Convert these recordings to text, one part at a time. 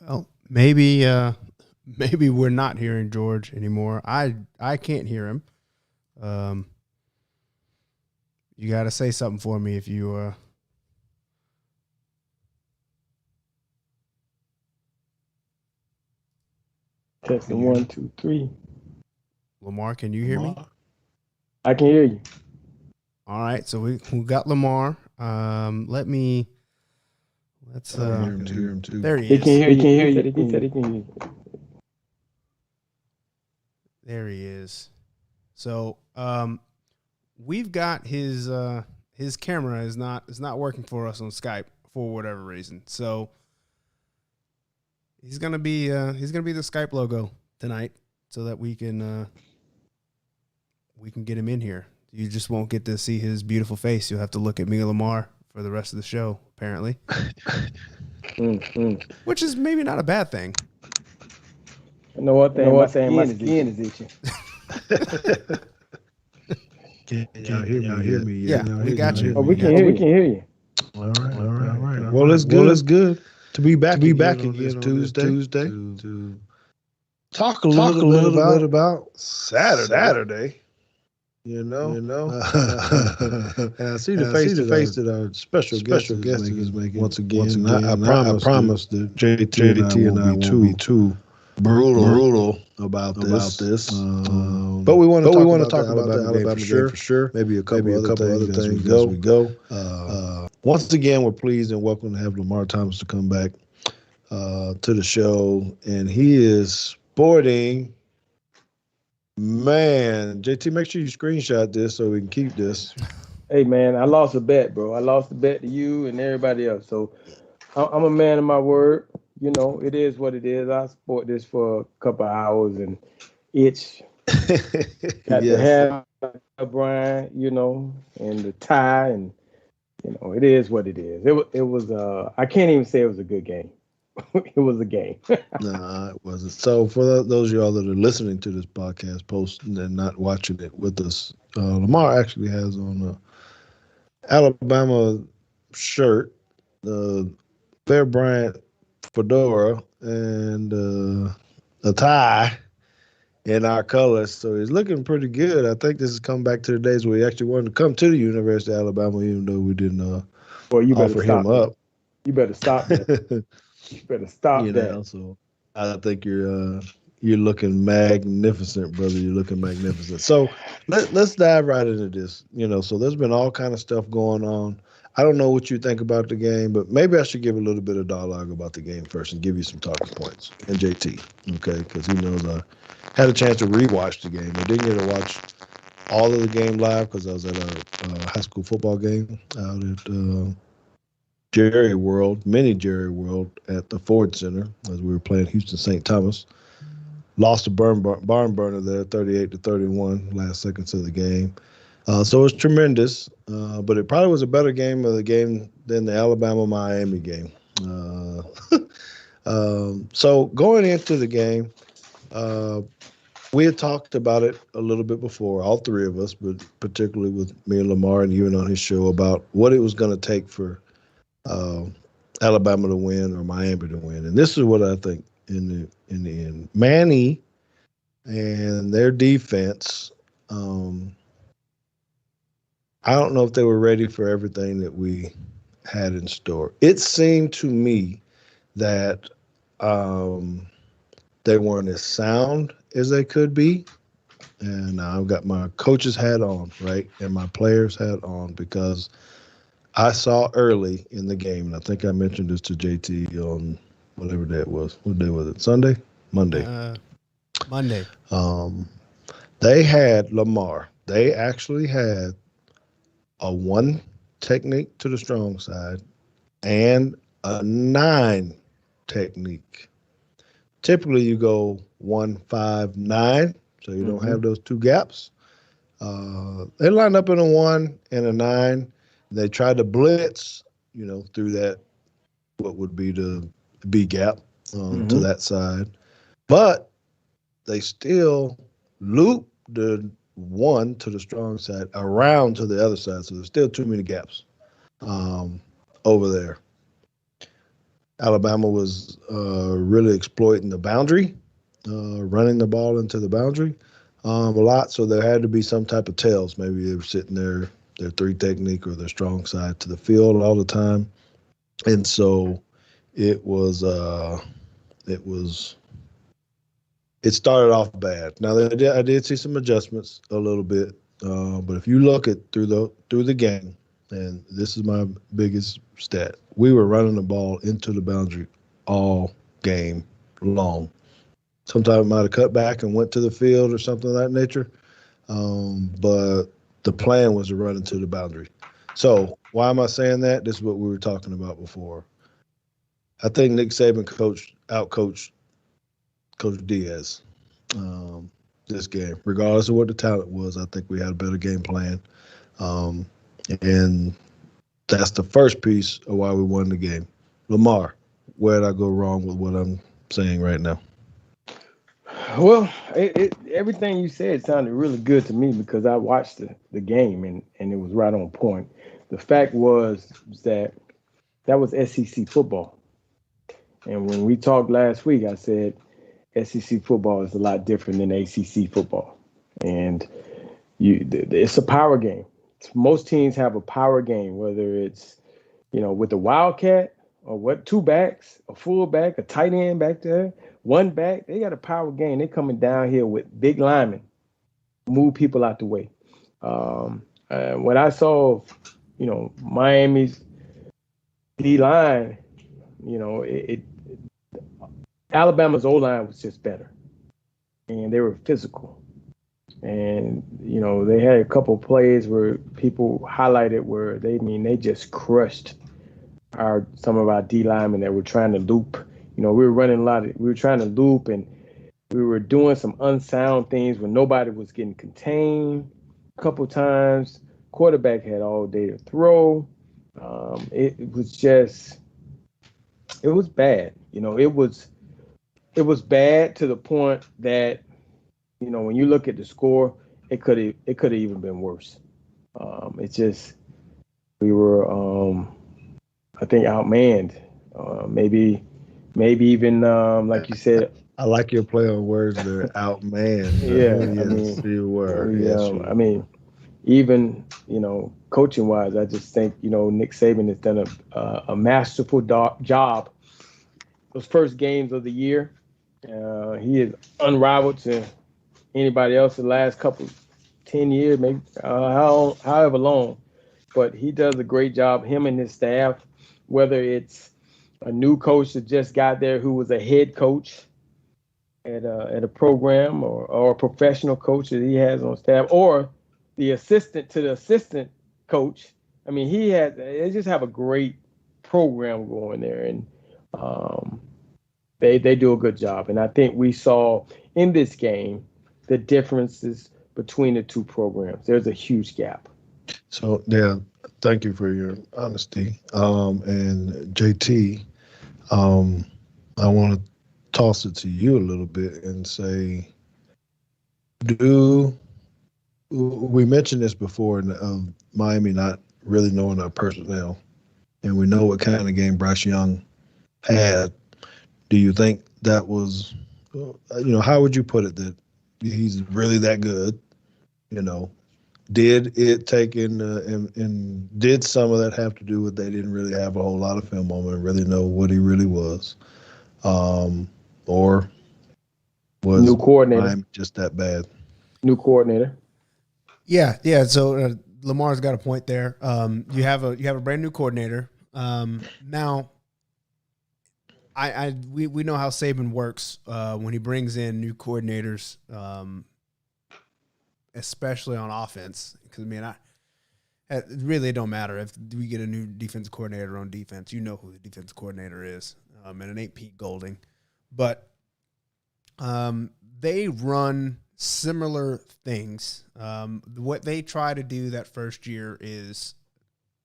Well, maybe we're not hearing George anymore. I can't hear him. Um, you got to say something for me if you Testing one, two, three. Lamar, can you hear me? I can hear you. All right, so we got Lamar. Let's hear him too. there he He can is. hear you. He can hear you. He said he can hear you. There he is. So we've got his camera is not working for us on Skype for whatever reason. So he's gonna be the Skype logo tonight so that we can get him in here. You just won't get to see his beautiful face. You'll have to look at me, Lamar, for the rest of the show, apparently. Which is maybe not a bad thing. I know one thing. My skin is itching. Can y'all hear me? Yeah, we got you. Oh, we can hear you. All right. Well, it's good to be back again on Tuesday to talk a little bit about Saturday. You know, and I see the face that our special guest is making once again. I promise that JT and I won't be too brutal about this. But we want to talk about the Alabama game for sure. Maybe a couple other things as we go. Once again, we're pleased and welcome to have Lamar Thomas to come back to the show, and he is sporting. Man, JT, make sure you screenshot this so we can keep this. Hey, man, I lost a bet, bro. I lost a bet to you and everybody else. So I'm a man of my word. You know, it is what it is. I sport this for a couple of hours and itch. Got the hair, Brian, you know, and the tie, and you know, it is what it is. It was. I can't even say it was a good game. It was a game. Nah, it wasn't. So for those of y'all that are listening to this podcast post and not watching it with us, Lamar actually has on a Alabama shirt, the Bear Bryant fedora, and a tie in our colors. So he's looking pretty good. I think this has come back to the days where he actually wanted to come to the University of Alabama, even though we didn't well, you better offer stop him up. You better stop that. You better stop that. So I think you're looking magnificent, brother. You're looking magnificent. So let's dive right into this. You know, so there's been all kind of stuff going on. I don't know what you think about the game, but maybe I should give a little bit of dialogue about the game first and give you some talking points. And JT, okay, because he knows I had a chance to rewatch the game. I didn't get to watch all of the game live because I was at a high school football game out at Jerry World, mini Jerry World at the Ford Center as we were playing Houston St. Thomas. Lost a barn burner there, 38-31, last seconds of the game. So it was tremendous, but it probably was a better game of the game than the Alabama-Miami game. So going into the game, we had talked about it a little bit before, all three of us, but particularly with me and Lamar and even on his show about what it was going to take for Alabama to win or Miami to win. And this is what I think in the end. Manny and their defense, I don't know if they were ready for everything that we had in store. It seemed to me that they weren't as sound as they could be. And I've got my coach's hat on, right, and my player's hat on because I saw early in the game, and I think I mentioned this to JT on whatever day it was. What day was it? Sunday? Monday. Monday. They had Lamar. They actually had a 1 technique to the strong side and a 9 technique. Typically, you go 1, 5, 9, so you don't have those 2 gaps. They lined up in a 1 and a 9. They tried to blitz, through that, what would be the B gap to that side. But they still looped the 1 to the strong side around to the other side. So there's still too many gaps over there. Alabama was really exploiting the boundary, running the ball into the boundary a lot. So there had to be some type of tails. Maybe they were sitting their three technique or their strong side to the field all the time. And so it was it started off bad. Now I did see some adjustments a little bit, but if you look at through the game, and this is my biggest stat, we were running the ball into the boundary all game long. Sometimes it might have cut back and went to the field or something of that nature, but the plan was to run into the boundary. So why am I saying that? This is what we were talking about before. I think Nick Saban outcoached Coach Diaz this game. Regardless of what the talent was, I think we had a better game plan. And that's the first piece of why we won the game. Lamar, where did I go wrong with what I'm saying right now? Well, everything you said sounded really good to me because I watched the game and it was right on point. The fact was that was SEC football. And when we talked last week, I said SEC football is a lot different than ACC football. And it's a power game. Most teams have a power game, whether it's, with the Wildcat or two backs, a fullback, a tight end back there, one back. They got a power game. They're coming down here with big linemen, move people out the way. When I saw, Miami's D line, Alabama's O line was just better, and they were physical. And they had a couple of plays where people highlighted where they just crushed some of our D linemen that were trying to loop. We were running we were trying to loop, and we were doing some unsound things when nobody was getting contained. A couple times, quarterback had all day to throw. It was bad. It was bad to the point that when you look at the score, it could have even been worse. We were I think outmanned. Maybe even like you said. I like your play on words there. Outmanned. Yeah, yes, you were. Yes, you were. Even coaching wise, I just think Nick Saban has done a masterful job. Those first games of the year, he is unrivaled to anybody else the last couple 10 years, maybe however long. But he does a great job, him and his staff, whether it's a new coach that just got there who was a head coach at a program or a professional coach that he has on staff, or the assistant to the assistant coach. I mean, they just have a great program going there, and they do a good job. And I think we saw in this game the differences between the two programs. There's a huge gap. So, yeah, thank you for your honesty. And JT, I want to toss it to you a little bit and say, we mentioned this before of Miami not really knowing our personnel, and we know what kind of game Bryce Young had. Do you think that was, how would you put it, that he's really that good? Did it take and did some of that have to do with they didn't really have a whole lot of film on him and really know what he really was? Or was new coordinator Miami just that bad? New coordinator. Yeah. So Lamar's got a point there. You have a brand new coordinator. Now, we know how Saban works when he brings in new coordinators, especially on offense. Because it really don't matter if we get a new defensive coordinator on defense. You know who the defensive coordinator is, and it ain't Pete Golding. But they run similar things. What they try to do that first year is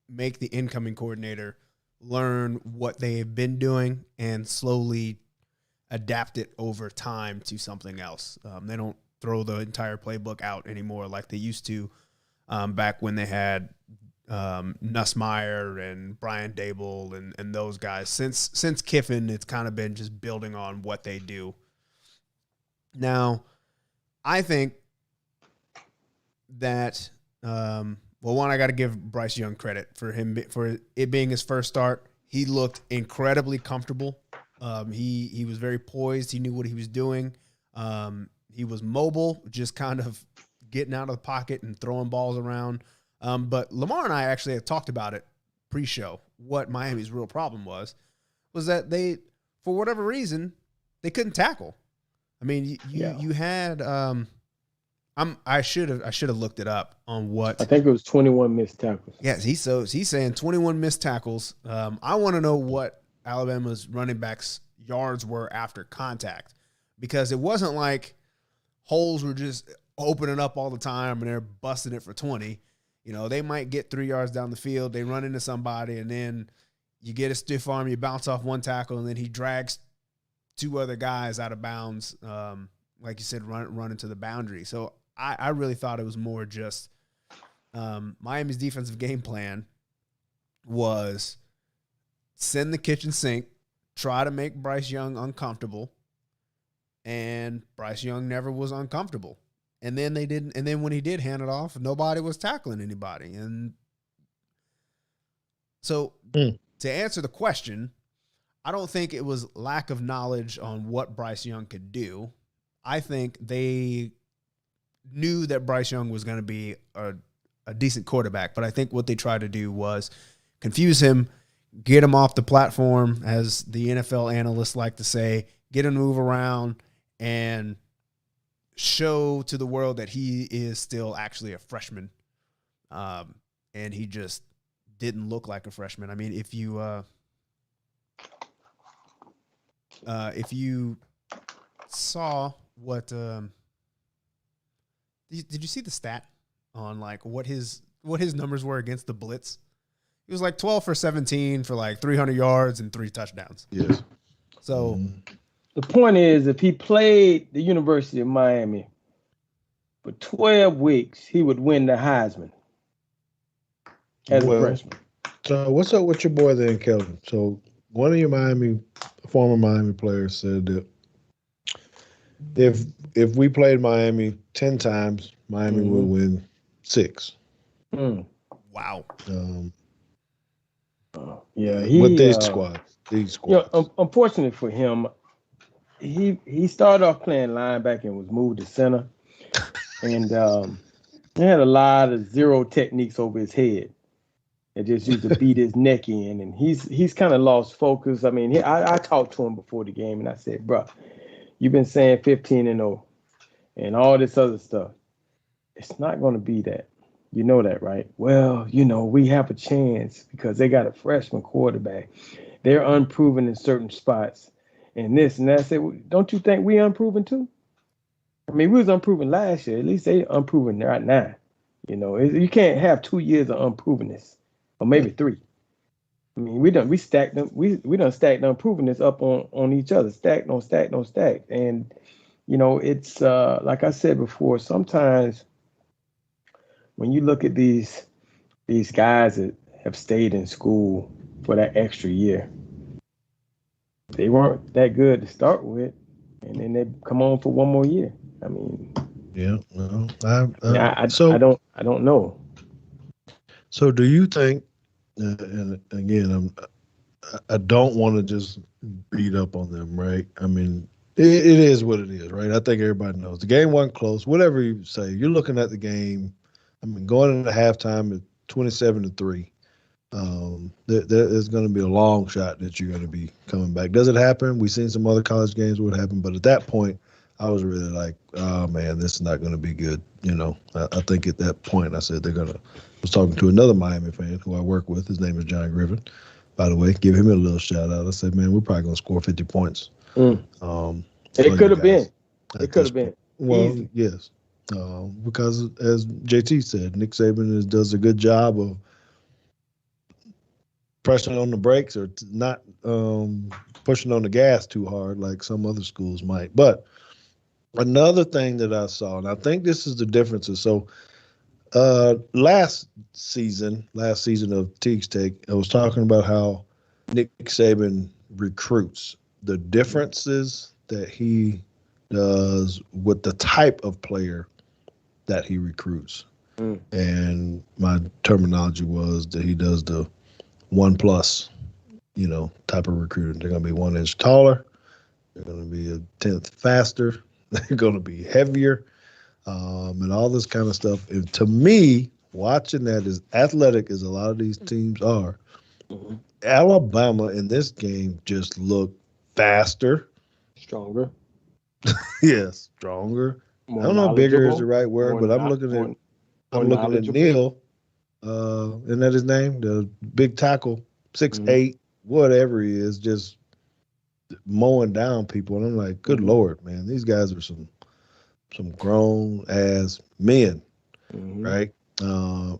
make the incoming coordinator learn what they have been doing and slowly adapt it over time to something else. They don't throw the entire playbook out anymore like they used to back when they had Nussmeier and Brian Dable and those guys. Since Kiffin, it's kind of been just building on what they do. Now, I think that one, I got to give Bryce Young credit for it being his first start. He looked incredibly comfortable. He was very poised. He knew what he was doing. He was mobile, just kind of getting out of the pocket and throwing balls around. But Lamar and I actually had talked about it pre-show. What Miami's real problem was that they, for whatever reason, they couldn't tackle. I mean, you had I should have looked it up on what I think it was 21 missed tackles. Yes, he's saying 21 missed tackles. I want to know what Alabama's running backs yards were after contact, because it wasn't like holes were just opening up all the time and they're busting it for 20. You know, they might get 3 yards down the field, they run into somebody, and then you get a stiff arm, you bounce off one tackle, and then he drags 2 other guys out of bounds, like you said, run into the boundary. So I really thought it was more just Miami's defensive game plan was send the kitchen sink, try to make Bryce Young uncomfortable, and Bryce Young never was uncomfortable. And then they didn't. And then when he did hand it off, nobody was tackling anybody. And so to answer the question, I don't think it was lack of knowledge on what Bryce Young could do. I think they knew that Bryce Young was going to be a decent quarterback, but I think what they tried to do was confuse him, get him off the platform, as the NFL analysts like to say, get him to move around, and show to the world that he is still actually a freshman. And he just didn't look like a freshman. I mean, if you saw what did you see the stat on like what his numbers were against the blitz? He was like 12 for 17 for like 300 yards and 3 touchdowns. Yes. So the point is, if he played the University of Miami for 12 weeks, he would win the Heisman as a freshman. So what's up with your boy then, Kelvin? So one of your former Miami players said that if we played Miami 10 times, Miami would win 6. Wow. With these squads. Unfortunately for him, he started off playing linebacker and was moved to center, and he had a lot of zero techniques over his head. It just used to beat his neck in, and he's kind of lost focus. I mean, I talked to him before the game, and I said, "Bro, you've been saying 15-0 and all this other stuff. It's not going to be that. You know that, right? Well, we have a chance because they got a freshman quarterback. They're unproven in certain spots and this and that." I said, well, don't you think we unproven too? I mean, we was unproven last year. At least they unproven right now. You can't have 2 years of unprovenness, or maybe 3. I mean, we stacked them. We done stacked unprovenness up on each other, stacked on stacked on stacked. And it's like I said before, sometimes when you look at these guys that have stayed in school for that extra year, they weren't that good to start with, and then they come on for one more year. I mean, yeah. Well, I don't know. So, do you think? And again, I don't want to just beat up on them, right? I mean, it is what it is, right? I think everybody knows the game wasn't close. Whatever you say, you're looking at the game. I mean, going into halftime at 27-3. There's going to be a long shot that you're going to be coming back. Does it happen? We've seen some other college games where it happened, but at that point, I was really like, oh man, this is not going to be good. I think at that point, I said I was talking to another Miami fan who I work with. His name is John Griffin. By the way, give him a little shout out. I said, man, we're probably going to score 50 points. It could have been. It could have been. Well, easy. Yes. Because as JT said, Nick Saban does a good job of pressing on the brakes or not pushing on the gas too hard like some other schools might. But another thing that I saw, and I think this is the differences. So Last season of Teague's Take, I was talking about how Nick Saban recruits, the differences that he does with the type of player that he recruits. And my terminology was that he does the 1+, type of recruiting. They're going to be 1 inch taller. They're going to be a tenth faster. They're going to be heavier, and all this kind of stuff. And to me, watching that, as athletic as a lot of these teams are, Alabama in this game just looked faster. Stronger. Yes, stronger. More I don't know if bigger is the right word, more but I'm not- looking more- at more I'm looking at knowledgeable. Neil. Isn't that his name? The big tackle, 6'8", Mm-hmm. whatever he is, just mowing down people. And I'm like, good Mhm. Lord, man, these guys are some grown ass men, Mhm. right? And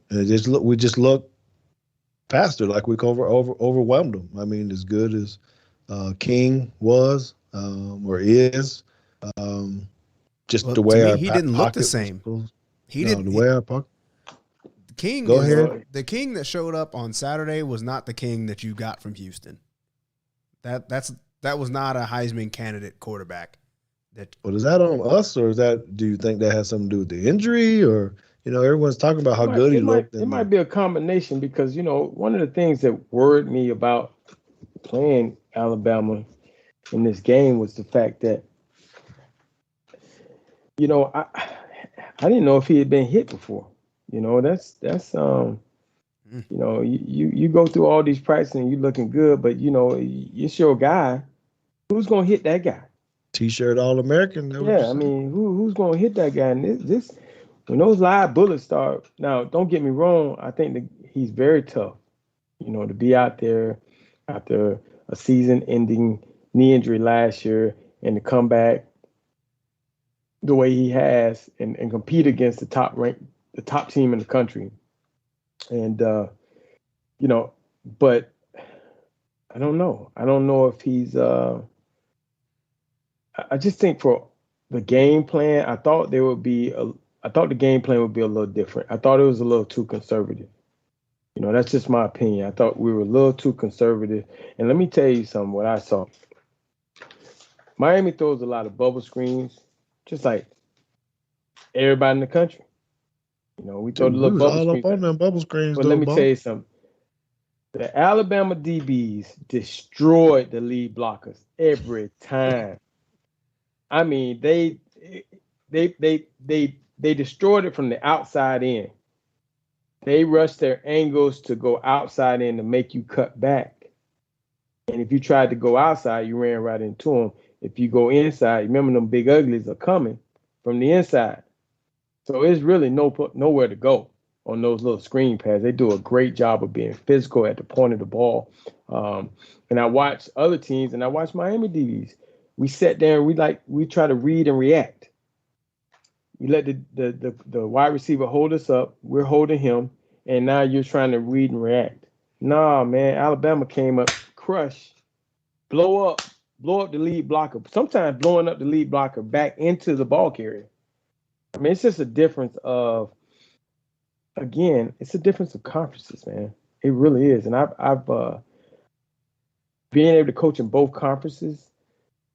we just look faster, like we overwhelmed them. I mean, as good as King was or is, just Well, the to way me, our he didn't look the pocket was same. closed. He No, didn't. the way our pocket. The King Go is ahead. the King that showed up on Saturday was not the King that you got from Houston. That was not a Heisman candidate quarterback. Well, is that on us, or do you think that has something to do with the injury, or everyone's talking about how good he looked? It might be a combination because one of the things that worried me about playing Alabama in this game was the fact that I didn't know if he had been hit before. That's you go through all these practices and you're looking good, but it's your guy. Who's gonna hit that guy? T-shirt All-American. Yeah, I mean, who's gonna hit that guy? And this when those live bullets start. Now, don't get me wrong. I think that he's very tough. To be out there after a season-ending knee injury last year and to come back the way he has and compete against the top team in the country. And but I don't know. I don't know if he's I just think for the game plan, I thought the game plan would be a little different. I thought it was a little too conservative. That's just my opinion. I thought we were a little too conservative. And let me tell you something, what I saw. Miami throws a lot of bubble screens, just like everybody in the country. We throw the We little was bubble all up screens. on them bubble screens, But though, let me tell boss. you something. The Alabama DBs destroyed the lead blockers every time. I mean, they destroyed it from the outside in. They rushed their angles to go outside in to make you cut back. And if you tried to go outside, you ran right into them. If you go inside, remember them big uglies are coming from the inside. So it's really nowhere to go on those little screen pads. They do a great job of being physical at the point of the ball. And I watched other teams, and I watched Miami DBs. We sat there and we try to read and react. You let the wide receiver hold us up. We're holding him, and now you're trying to read and react. Nah, man, Alabama came up, crush, blow up the lead blocker. Sometimes blowing up the lead blocker back into the ball carrier. I mean, it's just a difference of, again, it's a difference of conferences, man. It really is. And I've being able to coach in both conferences,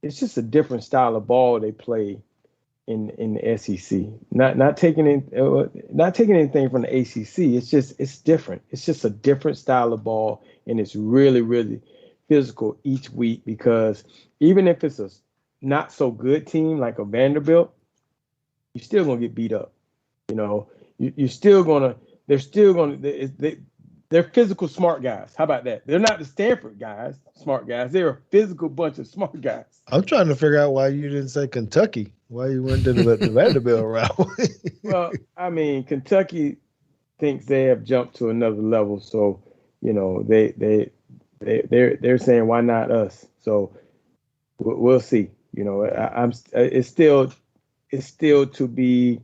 it's just a different style of ball they play in the SEC. Not taking anything from the ACC. It's different. It's just a different style of ball, and it's really, really physical each week because even if it's a not so good team like a Vanderbilt, you're still gonna get beat up. You're still gonna. They're still gonna. They're physical smart guys. How about that? They're not the Stanford guys, smart guys. They're a physical bunch of smart guys. I'm trying to figure out why you didn't say Kentucky. Why you went to the Vanderbilt route? Well, I mean, Kentucky thinks they have jumped to another level, so they're saying why not us? So we'll see. It's still to be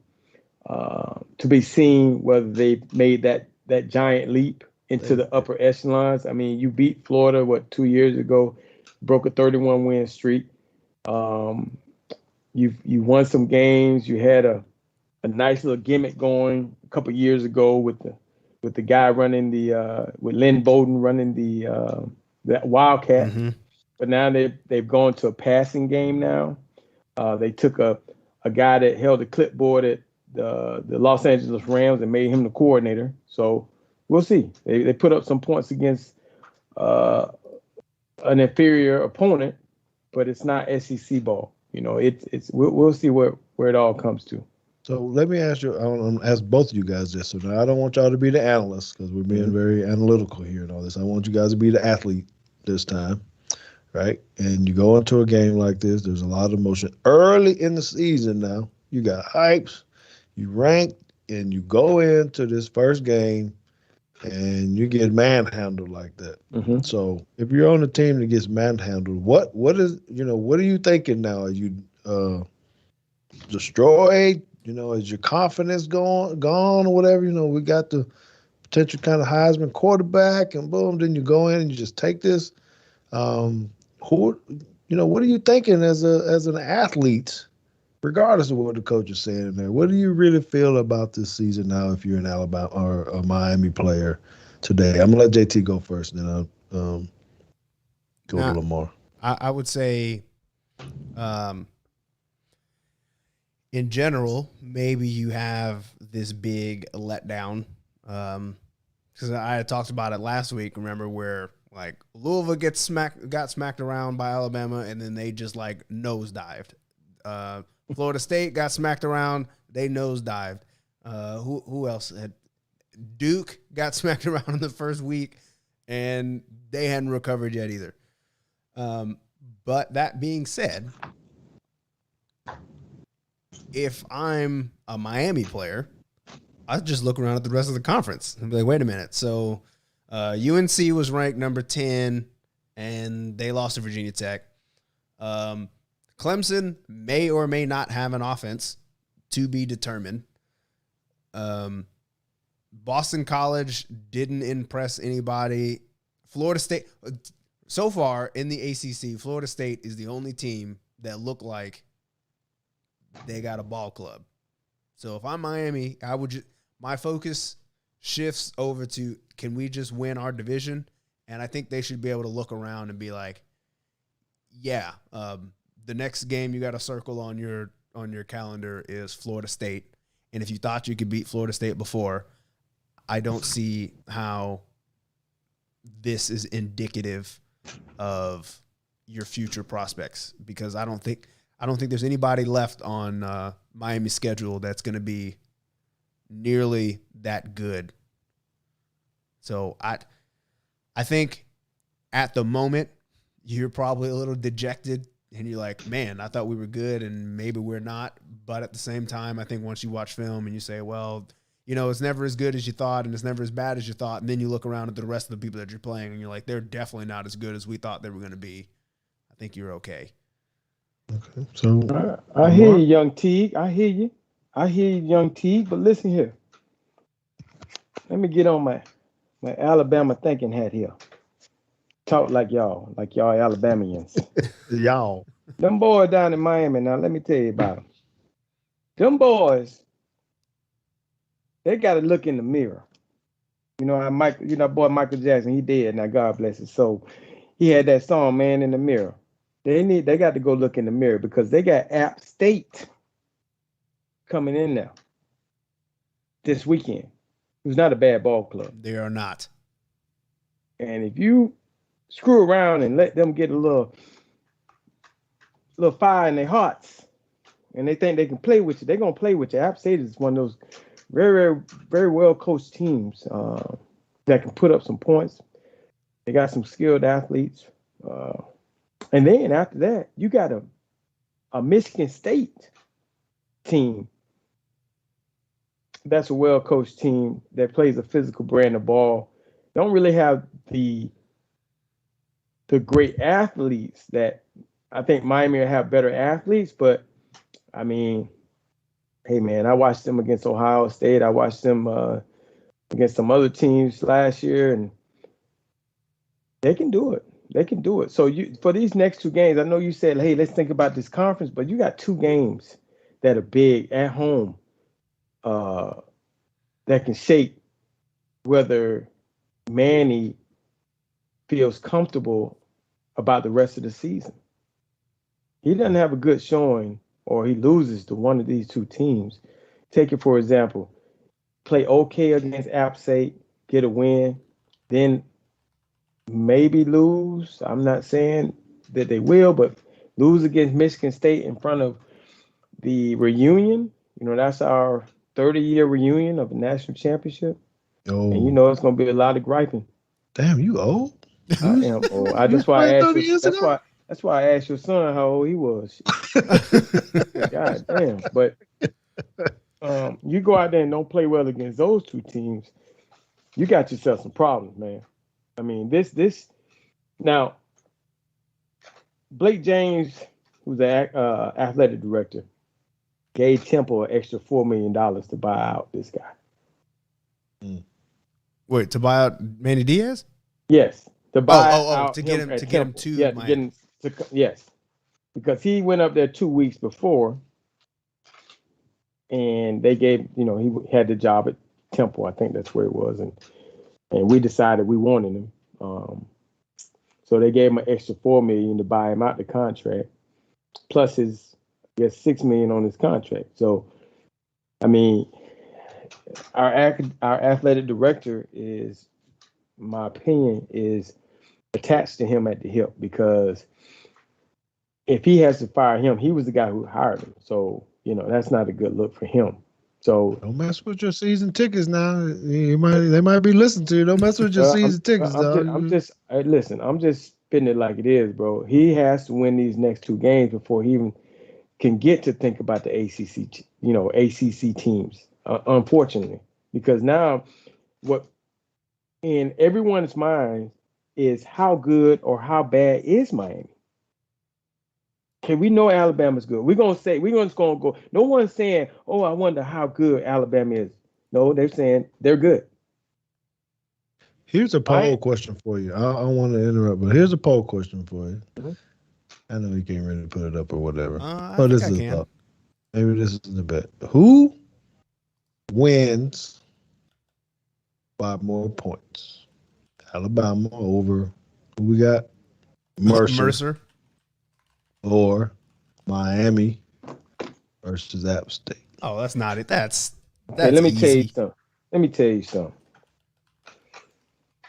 seen whether they made that giant leap into the upper echelons. I mean, you beat Florida 2 years ago, broke a 31 win streak. You won some games. You had a a nice little gimmick going a couple years ago with the guy running with Lynn Bowden running the Wildcat. Mm-hmm. But now they've gone to a passing game now. They took a guy that held a clipboard at the Los Angeles Rams and made him the coordinator. So we'll see. They put up some points against an inferior opponent, but it's not SEC ball. We'll see where it all comes to. So let me ask you, I'm gonna ask both of you guys this. So now I don't want y'all to be the analysts because we're being very analytical here and all this. I want you guys to be the athlete this time, right? And you go into a game like this, there's a lot of emotion. Early in the season now, you got hypes, you ranked, and you go into this first game and you get manhandled like that. Mm-hmm. So if you're on a team that gets manhandled, what are you thinking now? Are you destroyed? Is your confidence gone or whatever? We got the potential kind of Heisman quarterback, and boom, then you go in and you just take this. What are you thinking as an athlete, regardless of what the coach is saying in there? What do you really feel about this season now if you're an Alabama or a Miami player today? I'm gonna let JT go first, and then I'll go a little more. I would say, in general, maybe you have this big letdown. Because I had talked about it last week, remember, where like Louisville got smacked around by Alabama, and then they just like nosedived. Florida State got smacked around, they nosedived. Who else? Duke got smacked around in the first week, and they hadn't recovered yet either. But that being said, if I'm a Miami player, I just look around at the rest of the conference and be like, wait a minute. So UNC was ranked number 10, and they lost to Virginia Tech. Clemson may or may not have an offense, to be determined. Boston College didn't impress anybody. Florida State, so far in the ACC, Florida State is the only team that looked like they got a ball club. So if I'm Miami, my focus shifts over to, can we just win our division? And I think they should be able to look around and be like, yeah, the next game you got to circle on your calendar is Florida State. And if you thought you could beat Florida State before, I don't see how this is indicative of your future prospects, because I don't think there's anybody left on Miami's schedule that's going to be nearly that good. So I think at the moment you're probably a little dejected, and you're like, man, I thought we were good and maybe we're not. But at the same time, I think once you watch film and you say, well, it's never as good as you thought and it's never as bad as you thought, and then you look around at the rest of the people that you're playing and you're like, they're definitely not as good as we thought they were going to be, I think you're okay. Okay, so I hear you, young Teague. I hear you, young Teague. But listen here, let me get on my Alabama thinking hat here. Talk like y'all Alabamians. y'all. Them boys down in Miami now. Let me tell you about them. Them boys, they got to look in the mirror. How boy Michael Jackson, he dead now. God bless his soul. He had that song, "Man in the Mirror." They got to go look in the mirror, because they got App State coming in now this weekend. Who's not a bad ball club. They are not. And if you screw around and let them get a little fire in their hearts, and they think they can play with you, they're gonna play with you. App State is one of those very, very, very well coached teams that can put up some points. They got some skilled athletes. And then after that, you got a Michigan State team that's a well-coached team that plays a physical brand of ball. Don't really have the great athletes that I think Miami will have better athletes, but I mean, hey man, I watched them against Ohio State. I watched them against some other teams last year, and they can do it. They can do it. So for these next two games, I know you said, hey, let's think about this conference, but you got two games that are big at home that can shape whether Manny feels comfortable about the rest of the season. He doesn't have a good showing or he loses to one of these two teams. Take it for example, play okay against App State, get a win, then maybe lose. I'm not saying that they will, but lose against Michigan State in front of the reunion. That's our 30-year reunion of the national championship. Oh, And it's going to be a lot of griping. damn, you old. I am old. You That's why I played asked 30 you. years ago? That's why I asked your son how old he was. God damn. But you go out there and don't play well against those two teams, you got yourself some problems, man. I mean, this now. Blake James, who's the athletic director, gave Temple an extra $4 million to buy out this guy. Wait, to buy out Manny Diaz? Yes, to buy out to get him to Miami. Yes, because he went up there 2 weeks before, and they gave he had the job at Temple. I think that's where it was, and we decided we wanted him. So they gave him an extra $4 million to buy him out the contract, plus his, I guess, $6 million on his contract. So, I mean, our athletic director is, in my opinion, is attached to him at the hip because if he has to fire him, he was the guy who hired him. So, that's not a good look for him. So don't mess with your season tickets now. They might be listening to you. Don't mess with your season tickets, dog. I'm just spitting it like it is, bro. He has to win these next two games before he even can get to think about the ACC teams. Unfortunately, because now what in everyone's mind is how good or how bad is Miami. Okay, we know Alabama's good. We're gonna go. No one's saying, "Oh, I wonder how good Alabama is." No, they're saying they're good. Here's a poll question for you. I don't want to interrupt, but here's a poll question for you. Mm-hmm. I know you can't really put it up or whatever. This is a thought. Maybe this is a bet. Who wins by more points? Alabama over who we got? Mercer. Or Miami versus App State. Oh, that's not it. That's hey, let me easy. tell you something.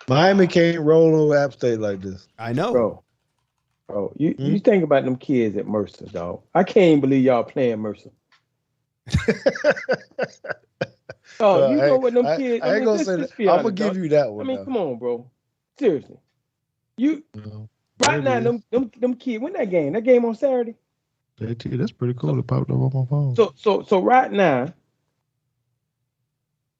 Miami can't roll over App State like this. I know. Bro, you think about them kids at Mercer, dog. I can't even believe y'all playing Mercer. You know what them kids. I ain't gonna say that. I'm gonna give you that one. I mean, come on, bro. Seriously. Right now, them kids, when that game on Saturday? That's pretty cool. It popped up on my phone. So right now,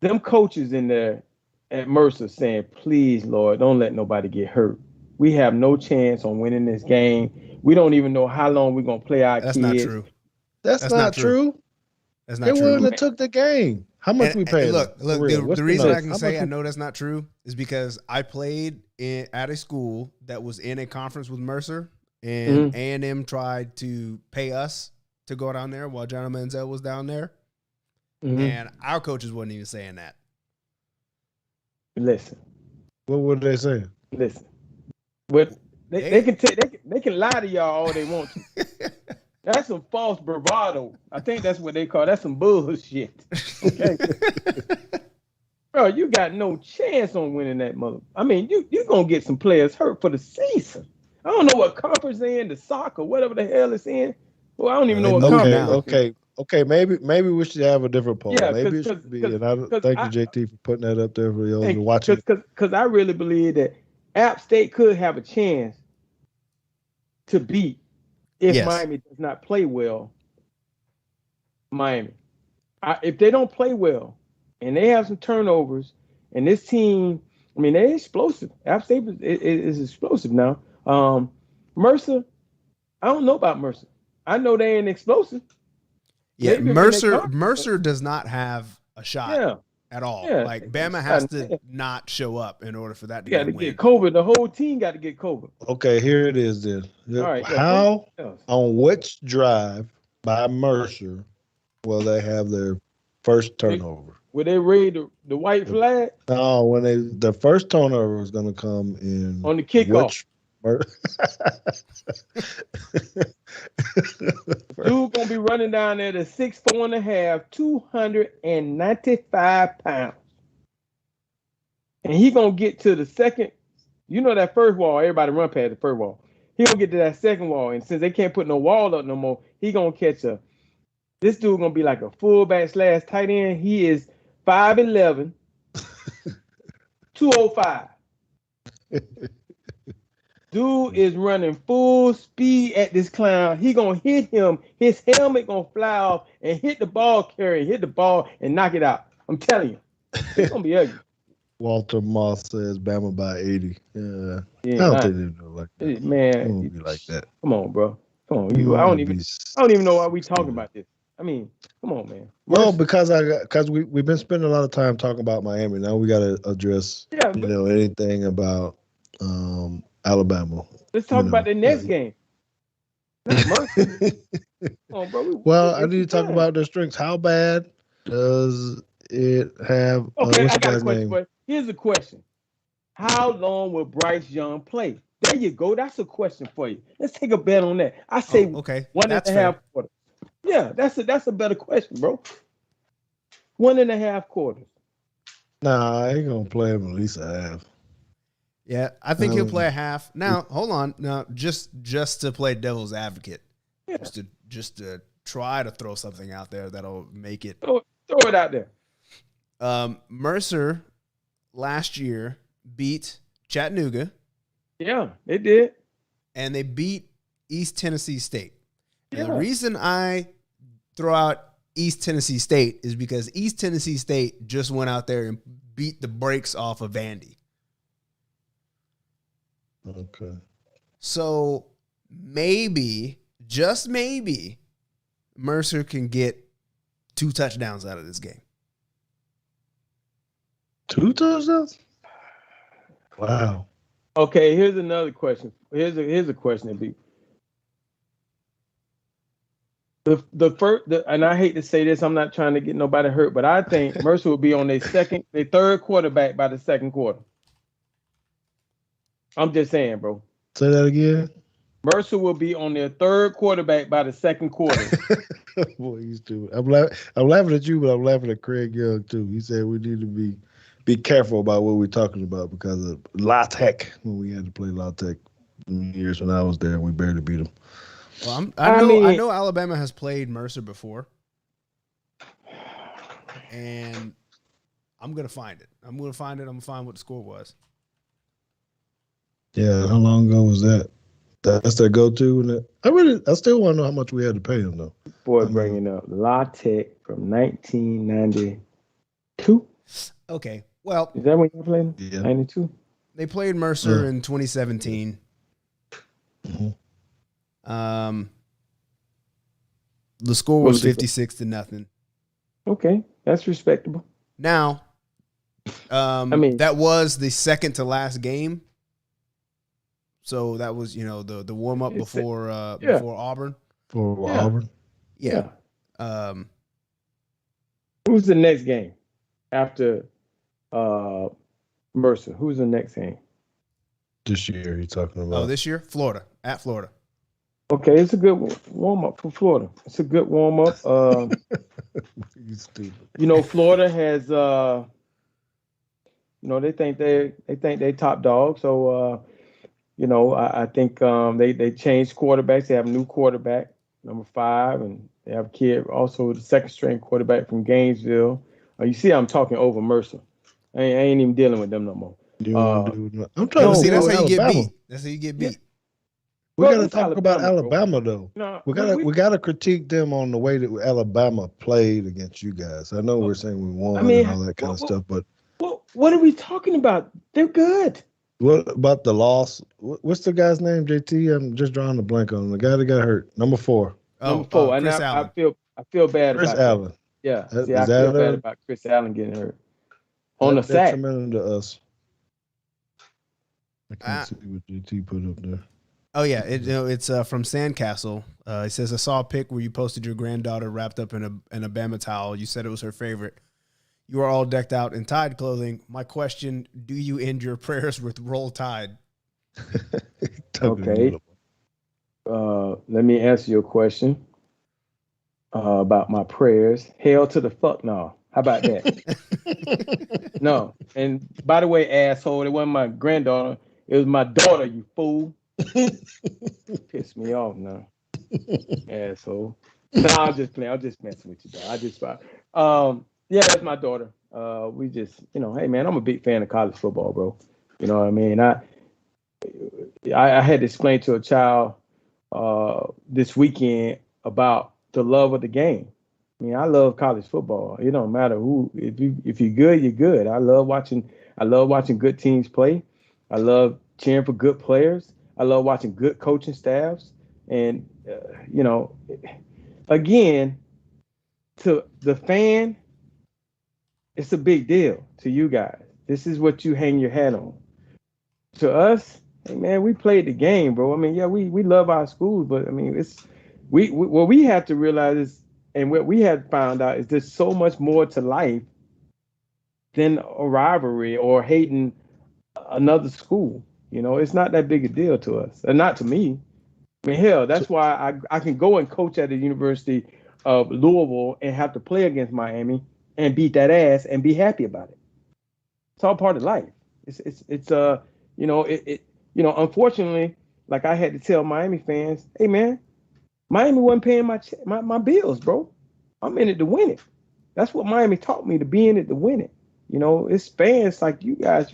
them coaches in there at Mercer saying, please, Lord, don't let nobody get hurt. We have no chance on winning this game. We don't even know how long we're gonna play our kids. Not true. That's not true. That's not true. They wouldn't have took the game. How much we paid? Look. The reason I can say I know that's not true is because I played at a school that was in a conference with Mercer, and A&M tried to pay us to go down there while John Manziel was down there, and our coaches wasn't even saying that. Listen, what were they saying? Listen, what they can lie to y'all all they want to. That's some false bravado. I think that's what they call. That's some bullshit. Okay, bro, you got no chance on winning that mother. I mean, you gonna get some players hurt for the season. I don't know what conference they're in, the soccer, whatever the hell it's in. Well, I don't even know what conference. Okay. Maybe we should have a different poll. Yeah, maybe it should be. And I thank you, JT, for putting that up there for y'all to watch it. Because I really believe that App State could have a chance to beat. If Miami does not play well, if they don't play well and they have some turnovers, and this team, I mean, they're explosive. App State is explosive now. Mercer, I don't know about Mercer. I know they ain't explosive. Yeah, Mercer does not have a shot at all. Yeah, like Bama has to not show up in order for that to get win. Get COVID. The whole team got to get COVID. Okay, here it is then. All right, on which drive by Mercer will they have their first turnover. Where they raid the white flag Oh, when the first turnover is going to come in on the kickoff. Dude gonna be running down there to 6'4.5", 295 pounds, and he gonna get to the second. You know that first wall, everybody run past the first wall. He gonna get to that second wall, and since they can't put no wall up no more, he gonna catch a. This dude gonna be like a fullback / tight end. He is 5'11", 205. Dude is running full speed at this clown. He gonna hit him. His helmet gonna fly off and hit the ball carrier, hit the ball and knock it out. I'm telling you, it's gonna be ugly. Walter Moss says Bama by 80. Yeah, I don't think they do like that. Man, it won't be like that. Come on, bro. Come on. I don't even know why we talking about this. I mean, come on, man. Well, because we've been spending a lot of time talking about Miami. Now we got to address anything about Alabama. Let's talk about the next game. Come on, bro. Well, I need to talk about their strengths. How bad does it have? Okay, I got a question for you. Here's a question. How long will Bryce Young play? There you go. That's a question for you. Let's take a bet on that. I say 1.5 quarters. Yeah, that's a better question, bro. 1.5 quarters. Nah, I ain't gonna play him at least a half. Yeah, I think he'll play a half. Now, hold on. Now, just to play devil's advocate, just to try to throw something out there that'll make it. Throw it out there. Mercer last year beat Chattanooga. Yeah, they did. And they beat East Tennessee State. And the reason I throw out East Tennessee State is because East Tennessee State just went out there and beat the brakes off of Vandy. Okay. So maybe, just maybe, Mercer can get 2 touchdowns out of this game. 2 touchdowns? Wow. Okay, here's another question. Here's a question to be. The first, and I hate to say this, I'm not trying to get nobody hurt, but I think Mercer will be on their third quarterback by the second quarter. I'm just saying, bro. Say that again. Mercer will be on their third quarterback by the second quarter. Boy, he's stupid. I'm laughing at you, but I'm laughing at Craig Young too. He said we need to be careful about what we're talking about because of La Tech when we had to play La Tech years when I was there and we barely beat them. Well, I know Alabama has played Mercer before, and I'm gonna find it. I'm gonna find what the score was. Yeah, how long ago was that? That's their go-to. I still want to know how much we had to pay them though. Boy, bringing up La Tech from 1992. Okay, well, is that when you played? Yeah, 92. They played Mercer in 2017. Mm-hmm. The score was 56-0. Okay, that's respectable. Now, that was the second to last game. So that was, the warm up before Auburn. For Auburn. Yeah. Who's the next game after Mercer? Who's the next game? This year he's talking about. Oh, this year? Florida. At Florida. Okay, it's a good warm up for Florida. It's a good warm up. You stupid. Florida has they think they top dog. So I think they changed quarterbacks. They have a new quarterback, number 5, and they have a kid also the second string quarterback from Gainesville. You see, I'm talking over Mercer. I ain't even dealing with them no more. I'm trying to see. That's how you get beat. That's how you get beat. Yeah. We got to talk about Alabama though. No, we got to critique them on the way that Alabama played against you guys. I know we're saying we won and all that kind of stuff, but what are we talking about? They're good. What about the loss? What's the guy's name, JT? I'm just drawing a blank on him. The guy that got hurt. Number 4. Number 4. Chris Allen. I feel bad Chris about Allen. That. Yeah. I feel bad about Chris Allen getting hurt. On the sack. Detrimental to us. I can't see what JT put up there. Oh yeah, it's from Sandcastle. It says I saw a pic where you posted your granddaughter wrapped up in a Bama towel. You said it was her favorite. You are all decked out in Tide clothing. My question: do you end your prayers with Roll Tide? Okay. Let me answer your question about my prayers. Hell to the fuck no. How about that? No. And by the way, asshole, it wasn't my granddaughter. It was my daughter, you fool. Pissed me off now. Asshole. No, I'm just playing. I'm just messing with you, dog. Yeah, that's my daughter. We just, hey man, I'm a big fan of college football, bro. You know what I mean? I had to explain to a child this weekend about the love of the game. I mean, I love college football. It don't matter who. If you're good, you're good. I love watching good teams play. I love cheering for good players. I love watching good coaching staffs. And again, to the fan, it's a big deal to you guys. This is what you hang your hat on. To us, hey man, we played the game, bro. I mean, yeah, we love our schools, but I mean, what we have to realize is, and what we have found out is there's so much more to life than a rivalry or hating another school. It's not that big a deal to us, and not to me. I mean, hell, that's why I can go and coach at the University of Louisville and have to play against Miami and beat that ass and be happy about it. It's all part of life. Unfortunately, like I had to tell Miami fans, hey man, Miami wasn't paying my bills, bro. I'm in it to win it. That's what Miami taught me, to be in it to win it. It's fans like you guys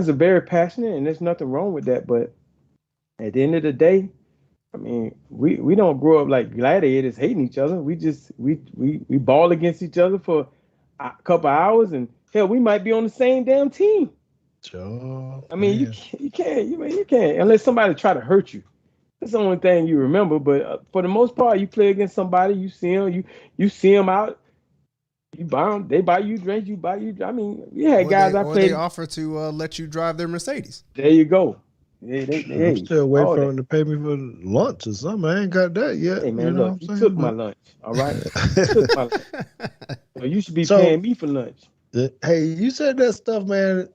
are very passionate, and there's nothing wrong with that. But at the end of the day, I mean, we don't grow up like gladiators hating each other. We ball against each other for a couple hours, and hell, we might be on the same damn team. Sure. I mean, you can't unless somebody try to hurt you. That's the only thing you remember. But for the most part, you play against somebody, you see them, you see them out. You buy them, they buy you drinks, you buy you. I mean, yeah, guys, I played. They offer to let you drive their Mercedes. There you go. I'm still waiting for them to pay me for lunch or something. I ain't got that yet. Hey man, look, you took my lunch. All right, took my lunch. So you should be paying me for lunch. Hey, you said that stuff, man.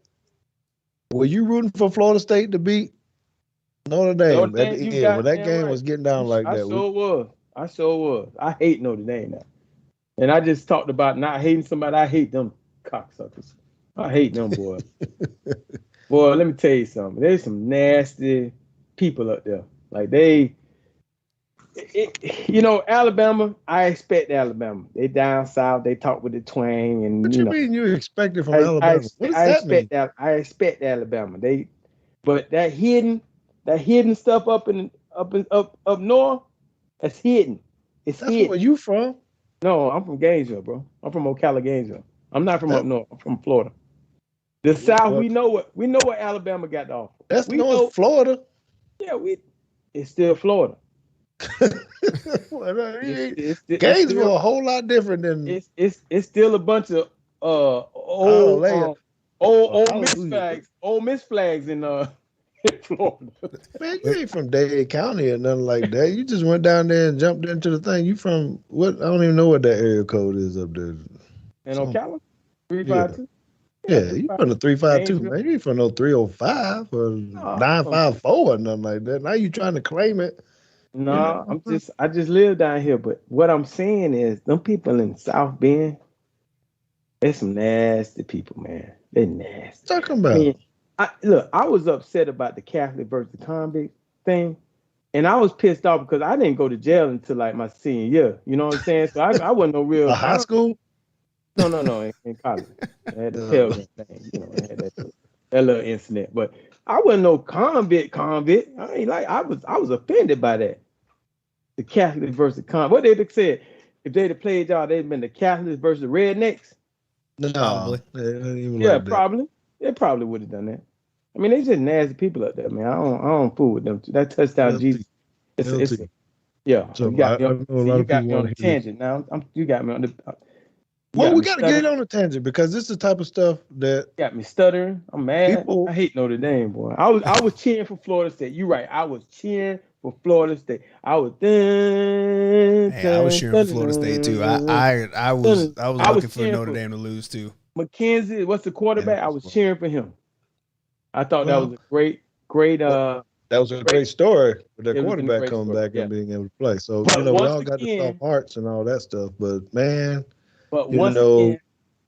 Were you rooting for Florida State to beat Notre Dame at the end when that game was getting down like that? I sure was. I hate Notre Dame now. And I just talked about not hating somebody. I hate them cocksuckers. I hate them boys. Boy, let me tell you something. There's some nasty people up there. Like Alabama, I expect Alabama. They down south, they talk with the twang. And what you mean you expect it from Alabama? What does that mean? I expect Alabama. But that hidden stuff up north, that's hidden. That's hidden. Where you from? No, I'm from Gainesville, bro. I'm from Ocala, Gainesville. I'm not from up north. I'm from Florida. The South, we know what Alabama got to offer. That's North Florida. Yeah, it's still Florida. Gainesville a whole lot different than it's still a bunch of old Miss flags in Florida. Man, you ain't from Dade County or nothing like that. You just went down there and jumped into the thing. You from what? I don't even know what that area code is up there. In Ocala? 352? Yeah, you from the 352, man. You ain't from no 305 or 954 or nothing like that. Now you trying to claim it. No, I just live down here. But what I'm saying is, them people in South Bend, they're some nasty people, man. They're nasty. Talking about. I was upset about the Catholic versus convict thing, and I was pissed off because I didn't go to jail until like my senior year. You know what I'm saying? So I wasn't no real high school. No, in college. I had the Pell thing, I had that little incident. But I wasn't no convict. I was offended by that. The Catholic versus convict. What they'd have said if they'd have played y'all, they'd have been the Catholics versus rednecks. No, probably. Probably. They probably would have done that. I mean, they just nasty people up there, man. I don't fool with them. That touchdown, Jesus. So you got me on the tangent now. You got me on the. Well, we got to get on a tangent because this is the type of stuff that got me stuttering. I'm mad. people. I hate Notre Dame, boy. I was cheering for Florida State. You're right. I was cheering for Florida State. I was Hey, I was cheering for Florida State too. I was I looking was for cheering Notre for Dame to lose too. McKenzie. What's the quarterback? I was cheering for him. I thought that Well, was a great. that was a great story with that It was a quarterback great coming story. back Yeah. and being able to play. So, But we once all got the soft again, hearts and all that stuff. But, man, but you once know, again,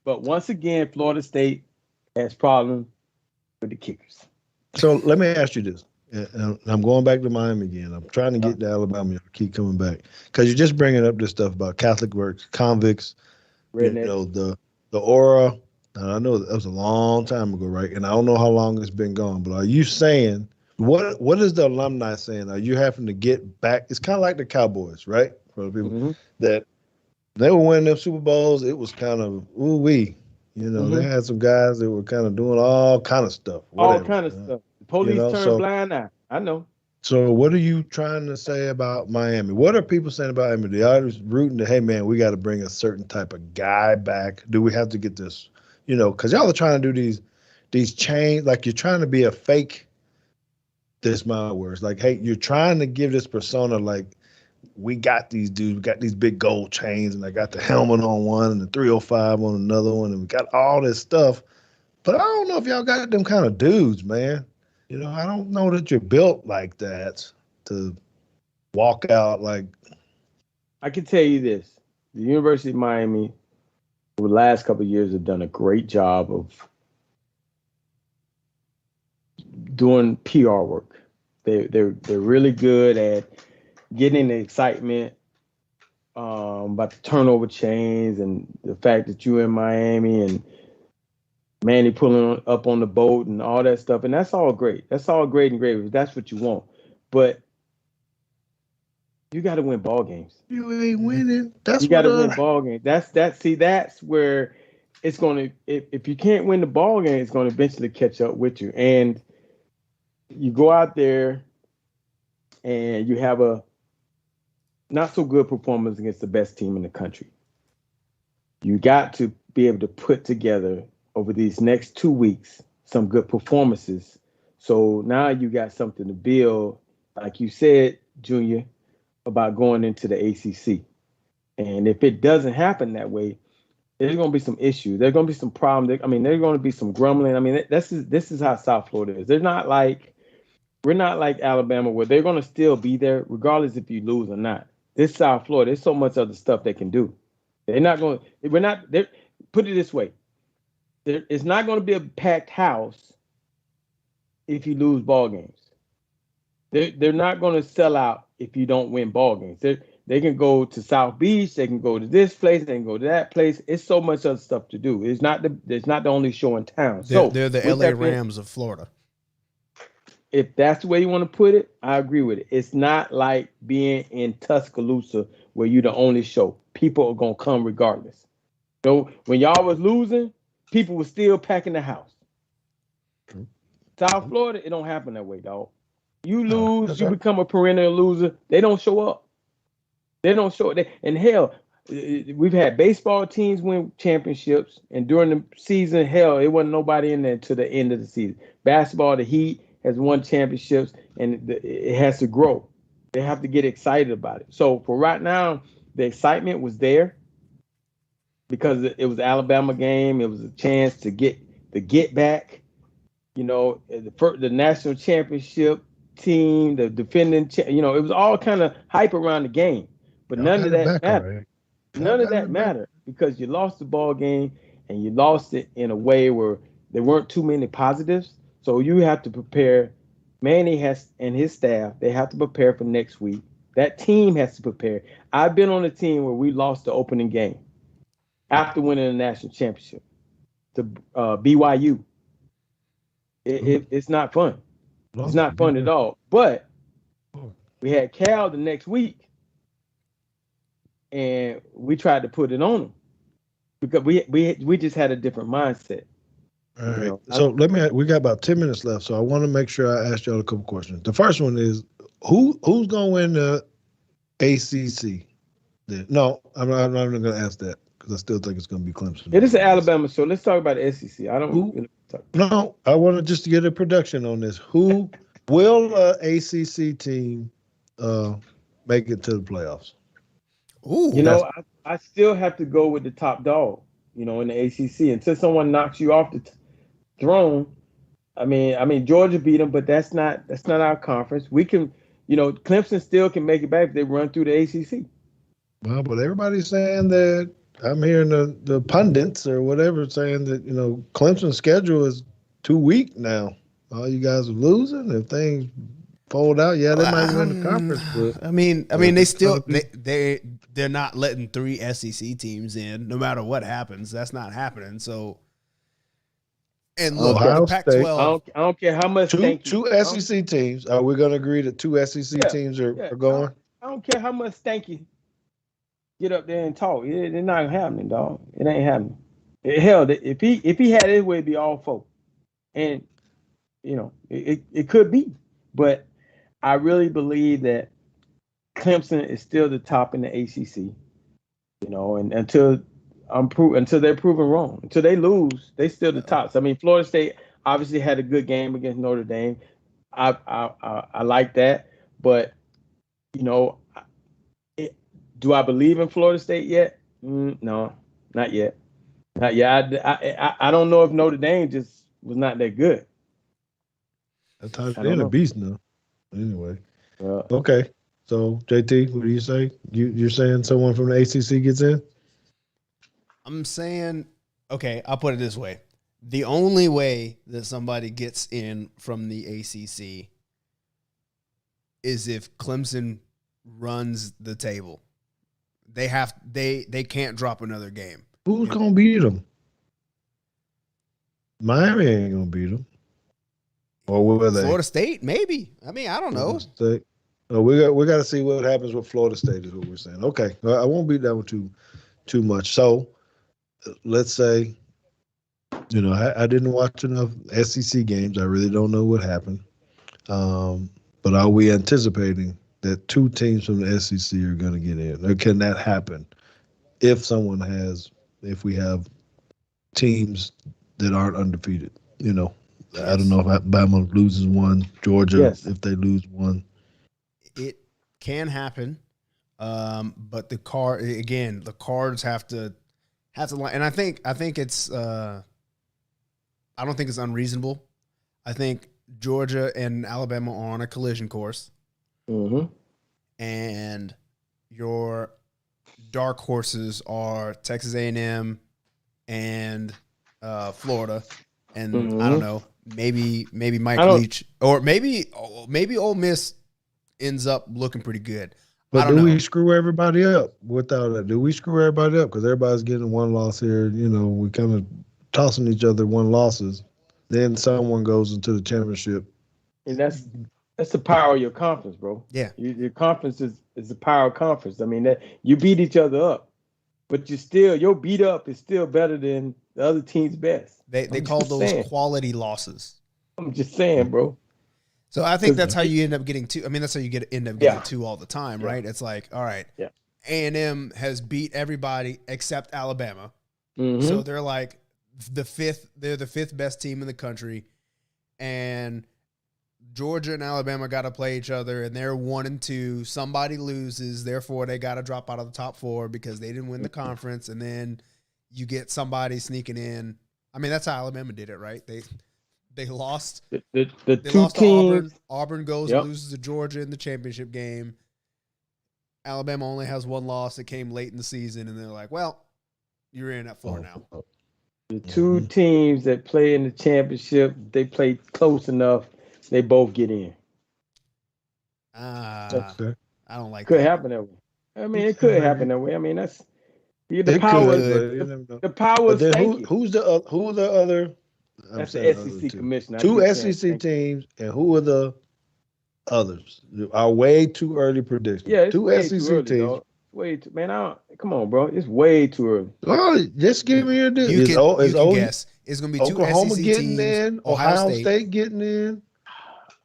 but once again, Florida State has problems with the kickers. so let me ask you this. And I'm going back to Miami again. I'm trying to get to Alabama. You keep coming back because you're just bringing up this stuff about Catholic works, convicts, Rednecks. the aura. And I know that was a long time ago, right? And I don't know how long it's been gone, but are you saying what is the alumni saying? Are you having to get back? It's kind of like the Cowboys, right? For the people Mm-hmm. that they were winning them Super Bowls, it was kind of ooh wee. They had some guys that were kind of doing all kind of stuff, All whatever. kind of stuff. The police turn So blind eye. I know. so what are you trying to say about Miami? What are people saying about Miami? They are rooting to, hey man, we got to bring a certain type of guy back. Do we have to get this? Because y'all are trying to do these chains, like you're trying to be a fake. This my words, like, hey, you're trying to give this persona like we got these dudes, we got these big gold chains, and I got the helmet on one and the 305 on another one, and we got all this stuff. But I don't know if y'all got them kind of dudes, man. I don't know that you're built like that to walk out like. I can tell you this: the University of Miami, over the last couple of years, have done a great job of doing PR work. They're really good at getting the excitement about the turnover chains and the fact that you're in Miami and Manny pulling up on the boat and all that stuff. And that's all great. That's all great and great if that's what you want. But you got to win ball games. You ain't winning. That's you got to win ball games. That's where it's going to. If you can't win the ball game, it's going to eventually catch up with you. And you go out there and you have a not so good performance against the best team in the country. You got to be able to put together over these next 2 weeks some good performances. So now you got something to build, like you said, Junior, about going into the ACC. And if it doesn't happen that way, there's going to be some issues. There's going to be some problems. There's going to be some grumbling. This is how South Florida is. We're not like Alabama where they're going to still be there regardless if you lose or not. This South Florida, there's so much other stuff they can do. They're not going. Put it this way: it's not going to be a packed house if you lose ball games. They're not going to sell out if you don't win ball games. They can go to South Beach. They can go to this place. They can go to that place. It's so much other stuff to do. It's not the only show in town. They're the LA Rams of Florida. If that's the way you want to put it, I agree with it. It's not like being in Tuscaloosa where you're the only show. People are going to come regardless. So when y'all was losing, people were still packing the house. True. South Florida, it don't happen that way, dog. You lose, you become a perennial loser. They don't show up. They don't show up. And hell, we've had baseball teams win championships, and during the season, hell, it wasn't nobody in there to the end of the season. Basketball, the Heat has won championships, and it has to grow. They have to get excited about it. So for right now, the excitement was there because it was an Alabama game. It was a chance to get back. The national championship team, the defending, it was all kind of hype around the game. But none of that mattered. Right. None of that mattered because you lost the ball game and you lost it in a way where there weren't too many positives. So you have to prepare. Manny and his staff, they have to prepare for next week. That team has to prepare. I've been on a team where we lost the opening game after winning the national championship to BYU. It's not fun. It's not fun at all. But we had Cal the next week, and we tried to put it on them because we just had a different mindset. All right. So we got about 10 minutes left. So I want to make sure I ask y'all a couple questions. The first one is who's going to win the ACC? No, I'm not even going to ask that because I still think it's going to be Clemson. It is an Alabama show. Let's talk about the SEC. I don't. Who? Really talk. No, I want to just get a production on this. Who will ACC team make it to the playoffs? Ooh, You know, I still have to go with the top dog. You know, in the ACC until someone knocks you off the throne. I mean, Georgia beat them, but that's not our conference. We can, Clemson still can make it back if they run through the ACC. Well, but everybody's saying that. I'm hearing the pundits or whatever saying that Clemson's schedule is too weak now. All you guys are losing. If things fold out, yeah, they might win the conference. But I mean, they still they're not letting 3 SEC teams in, no matter what happens. That's not happening. So, and look, Ohio the Pac-12. I don't care how much. Two SEC teams. Are we going to agree that 2 SEC teams are going? I don't care how much stanky. Get up there and talk. It's not happening, dog. It ain't happening. Hell, if he had his way, it'd be all 4. And it could be, but I really believe that Clemson is still the top in the ACC. And until they're proven wrong, until they lose, they still the tops. I mean, Florida State obviously had a good game against Notre Dame. I like that, but do I believe in Florida State yet? No, not yet. Not yet. I don't know if Notre Dame just was not that good. That's how they're a beast now. Anyway. Yeah. Okay. So, JT, what do you say? You're saying someone from the ACC gets in? I'm saying, okay, I'll put it this way. The only way that somebody gets in from the ACC is if Clemson runs the table. They can't drop another game. Who's going to beat them? Miami ain't going to beat them. Or will they? Florida State, maybe. I mean, I don't know. State. Oh, we got to see what happens with Florida State is what we're saying. Okay. I won't beat that one too much. So, let's say, I didn't watch enough SEC games. I really don't know what happened. But are we anticipating that 2 teams from the SEC are going to get in? Or can that happen if we have teams that aren't undefeated? I don't know if Alabama loses one, Georgia, if they lose one. It can happen. But the cards have to line. And I think it's I don't think it's unreasonable. I think Georgia and Alabama are on a collision course. Mm-hmm. And your dark horses are Texas A&M and Florida, and I don't know, maybe Mike Leach, or maybe Ole Miss ends up looking pretty good. But do we screw everybody up without that? Do we screw everybody up because everybody's getting one loss here? We kind of tossing each other one losses. Then someone goes into the championship, and that's the power of your conference, bro. Yeah, your conference is the power conference. I mean, that you beat each other up, but your beat up is still better than the other team's best. They call those quality losses. I'm just saying, bro. So I think that's how you end up getting 2. I mean, that's how you end up getting 2 all the time, right? It's like, all right, A&M has beat everybody except Alabama. Mm-hmm. So they're like the 5th best team in the country, and Georgia and Alabama got to play each other, and they're 1 and 2. Somebody loses, therefore they got to drop out of the top 4 because they didn't win the conference, and then you get somebody sneaking in. I mean, that's how Alabama did it, right? They lost. They 2 lost teams. To Auburn goes and loses to Georgia in the championship game. Alabama only has 1 loss. It came late in the season, and they're like, well, you're in at 4 now. The 2 teams that play in the championship, they play close enough, they both get in. I don't like could that. happen that way. I mean, it could happen that way. I mean, that's the power. The power. Who's the other? That's the SEC commissioner. 2 SEC teams, and who are the others? Are way too early predictions. Yeah, it's 2 way SEC too early, teams. dog. Way too, man. Come on, bro. It's way too early. Oh, just give me your You can guess. It's going to be 2 Oklahoma SEC getting teams. in. Ohio State getting in.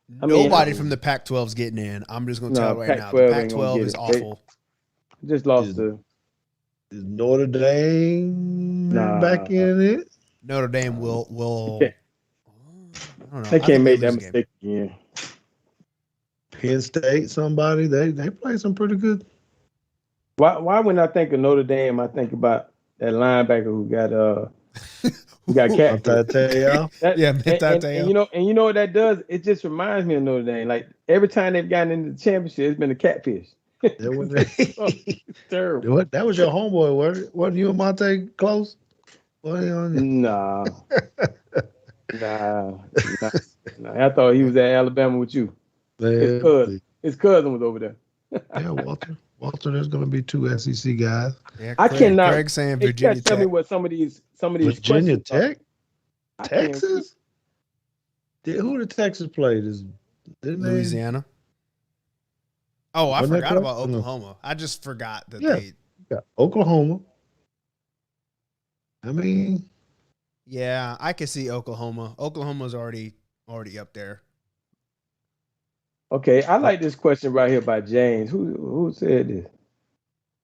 Nobody from the Pac-12's getting in. I'm just going to tell you right now. The Pac-12 is awful. Just lost to Is Notre Dame back Nah, in it? Notre Dame will. I don't know. they I can't think they make that lose a game. mistake again. Penn State, somebody they play some pretty good. Why when I think of Notre Dame, I think about that linebacker who got catfish. Mateo. That Yeah, Mentateo. and you know what that does? It just reminds me of Notre Dame. Like every time they've gotten into the championship, it's been a catfish. That was, It's terrible. that was your homeboy, wasn't you and Monte close? Nah, nah, nah, nah. I thought he was at Alabama with you. Man, His cousin was over there. yeah, Walter. There's going to be 2 SEC guys. Yeah, I cannot. Craig saying Hey, you Virginia guys tell me Tech. what some of these Virginia questions are. Tech, Texas. Who did Texas play? Didn't Louisiana. Oh, I Wasn't that forgot close? about No. Oklahoma. I just forgot that Yeah. they. Yeah, Oklahoma. I mean, Yeah, I can see Oklahoma. Oklahoma's already up there. Okay, I like this question right here by James. Who said this?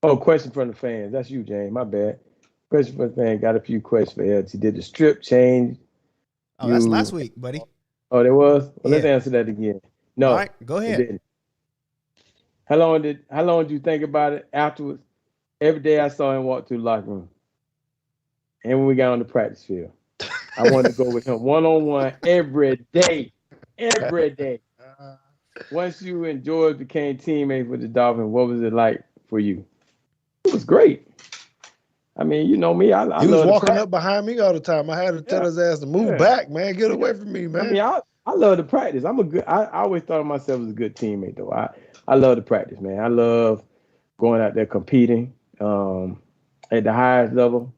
Oh, question from the fans. That's you, James. My bad. Question from the fans. Got a few questions for LT. Did the strip change? Oh, that's last week, buddy. Oh, there was? Well, let's Yeah. answer that again. No. All right, go it ahead. didn't. How long did you think about it afterwards? Every day I saw him walk through the locker room. And when we got on the practice field, I wanted to go with him one-on-one every day. Every day. Once you and George became teammates with the Dolphins, what was it like for you? It was great. I mean, you know me. he was walking up behind me all the time. I had to tell his ass to move back, man. Get away from me, man. I mean, I love to practice. I always thought of myself as a good teammate, though. I love to practice, man. I love going out there competing at the highest level.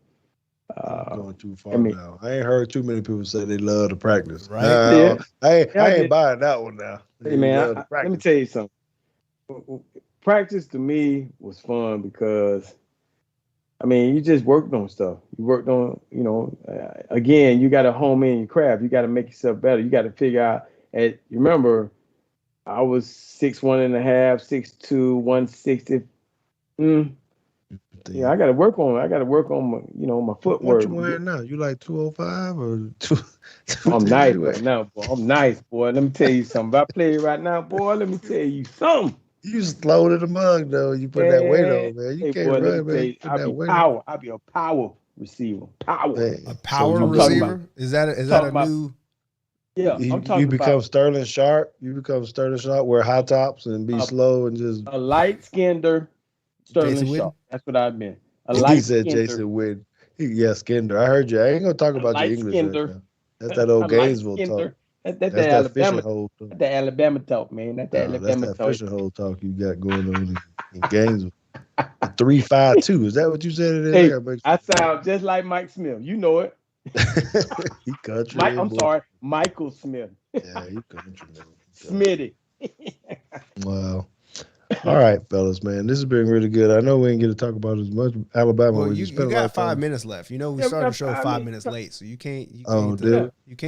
Going too far now. I ain't heard too many people say they love to practice. Right? I ain't buying that one now. Hey, man, let me tell you something. Practice to me was fun because, I mean, you just worked on stuff. You worked on, again, you got to home in your craft. You got to make yourself better. You got to figure out. And remember, I was 6'1.5", 6'2", 160. Yeah, I got to work on. My footwork. What you wearing now? You like 205 or 2? I'm nice right now, boy. I'm nice, boy. Let me tell you something. If I play right now, boy, let me tell you something. You slow to the mug though. You put that weight on, man. You can't run, man. I'll be a power receiver. Power. Man. A power receiver? Is that a new? Yeah, you become Sterling Sharp. You become Sterling Sharp. Wear high tops and be slow and just a light skinned Sterling Sharp. That's what I meant. He said Jason Witten. Skinder. I heard you. I ain't gonna talk about your English right now. That's that old Gainesville talk. That's that Alabama hole talk. That's that Alabama talk, man. That's that fishing hole talk you got going on in Gainesville. 352. Is that what you said it is? Hey, I sound just like Mike Smith. You know it. He country. Michael Smith. Yeah, he country. Smitty. Wow. All right, fellas, man. This has been really good. I know we ain't get to talk about as much Alabama. Well, you got 5 minutes left. We started the show 5 minutes late, so you can't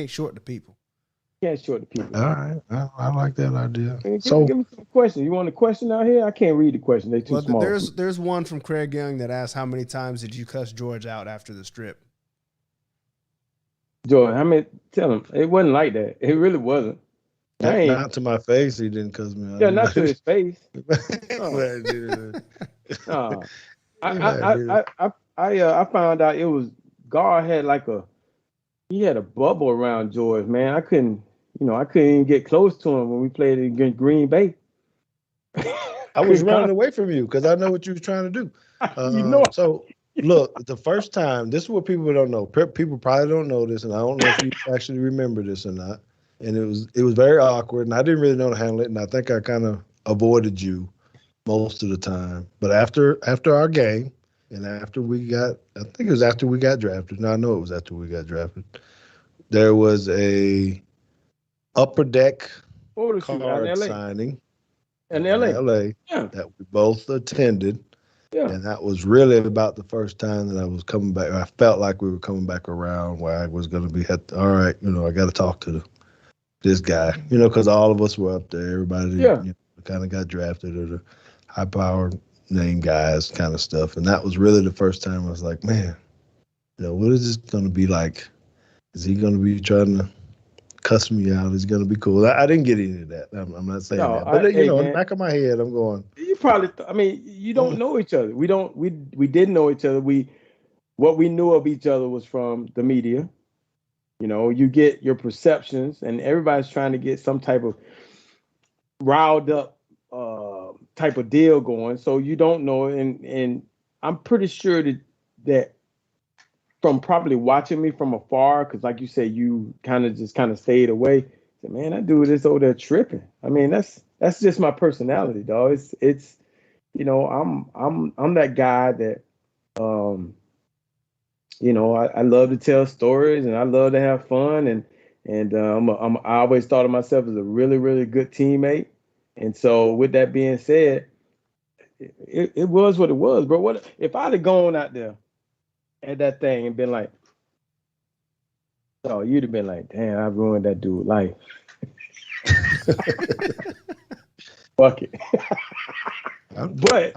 short the people. Can't short the people. All right. I like that idea. Give me some questions. You want a question out here? I can't read the question. They're too small. There's one from Craig Young that asked, how many times did you cuss George out after the strip? George, tell him. It wasn't like that. It really wasn't. Not to my face, he didn't cuss me out. Yeah, not to his face. I found out it was God had he had a bubble around George, man. I couldn't even get close to him when we played against Green Bay. I was running away from you because I know what you was trying to do. So look, the first time, this is what people don't know. People probably don't know this, and I don't know if you actually remember this or not. And it was very awkward, and I didn't really know how to handle it, and I think I kind of avoided you most of the time. But after our game, and after we got drafted. No, I know it was after we got drafted. There was a upper deck card signing in LA. That we both attended. Yeah. And that was really about the first time that I was coming back. I felt like we were coming back around where I was going to be all right, I got to talk to this guy, because all of us were up there. Everybody kind of got drafted at a high-powered name guys kind of stuff. And that was really the first time I was like, man, what is this going to be like? Is he going to be trying to cuss me out? Is it going to be cool? I didn't get any of that. I'm not saying No, that. But, hey in the man, back of my head, I'm going, you probably. I mean, you don't know each other. We don't. We didn't know each other. What we knew of each other was from the media. You get your perceptions, and everybody's trying to get some type of riled up type of deal going. So you don't know, and I'm pretty sure that from probably watching me from afar, because like you said, you kind of stayed away. Said, man, that dude is over there tripping. I mean, that's just my personality, dog. It's I'm that guy that I love to tell stories and I love to have fun and I always thought of myself as a really, really good teammate. And so with that being said, it was what it was, bro. What if I'd have gone out there at that thing and been like, oh, you'd have been like, damn, I ruined that dude's life. Fuck it. But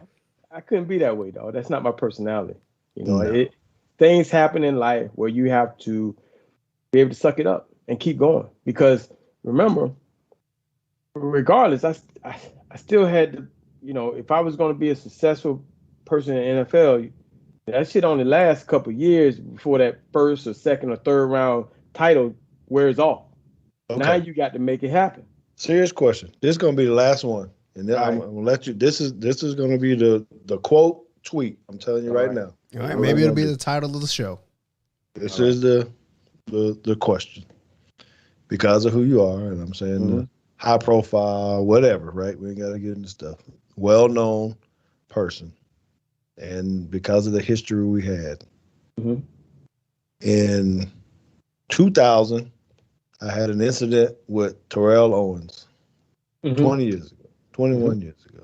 I couldn't be that way, dog. That's not my personality. Things happen in life where you have to be able to suck it up and keep going. Because remember, regardless, I still had to, if I was going to be a successful person in the NFL, that shit only lasts a couple of years before that first or second or third round title wears off. Okay. Now you got to make it happen. Serious question. This is going to be the last one. And then I'm going to let you, this is going to be the quote tweet. I'm telling you right now. All right, maybe it'll be the title of the show. This is the question. Because of who you are, and I'm saying the high profile, whatever, right? We ain't got to get into stuff. Well-known person. And because of the history we had. Mm-hmm. In 2000, I had an incident with Terrell Owens 20 years ago, 21 years ago.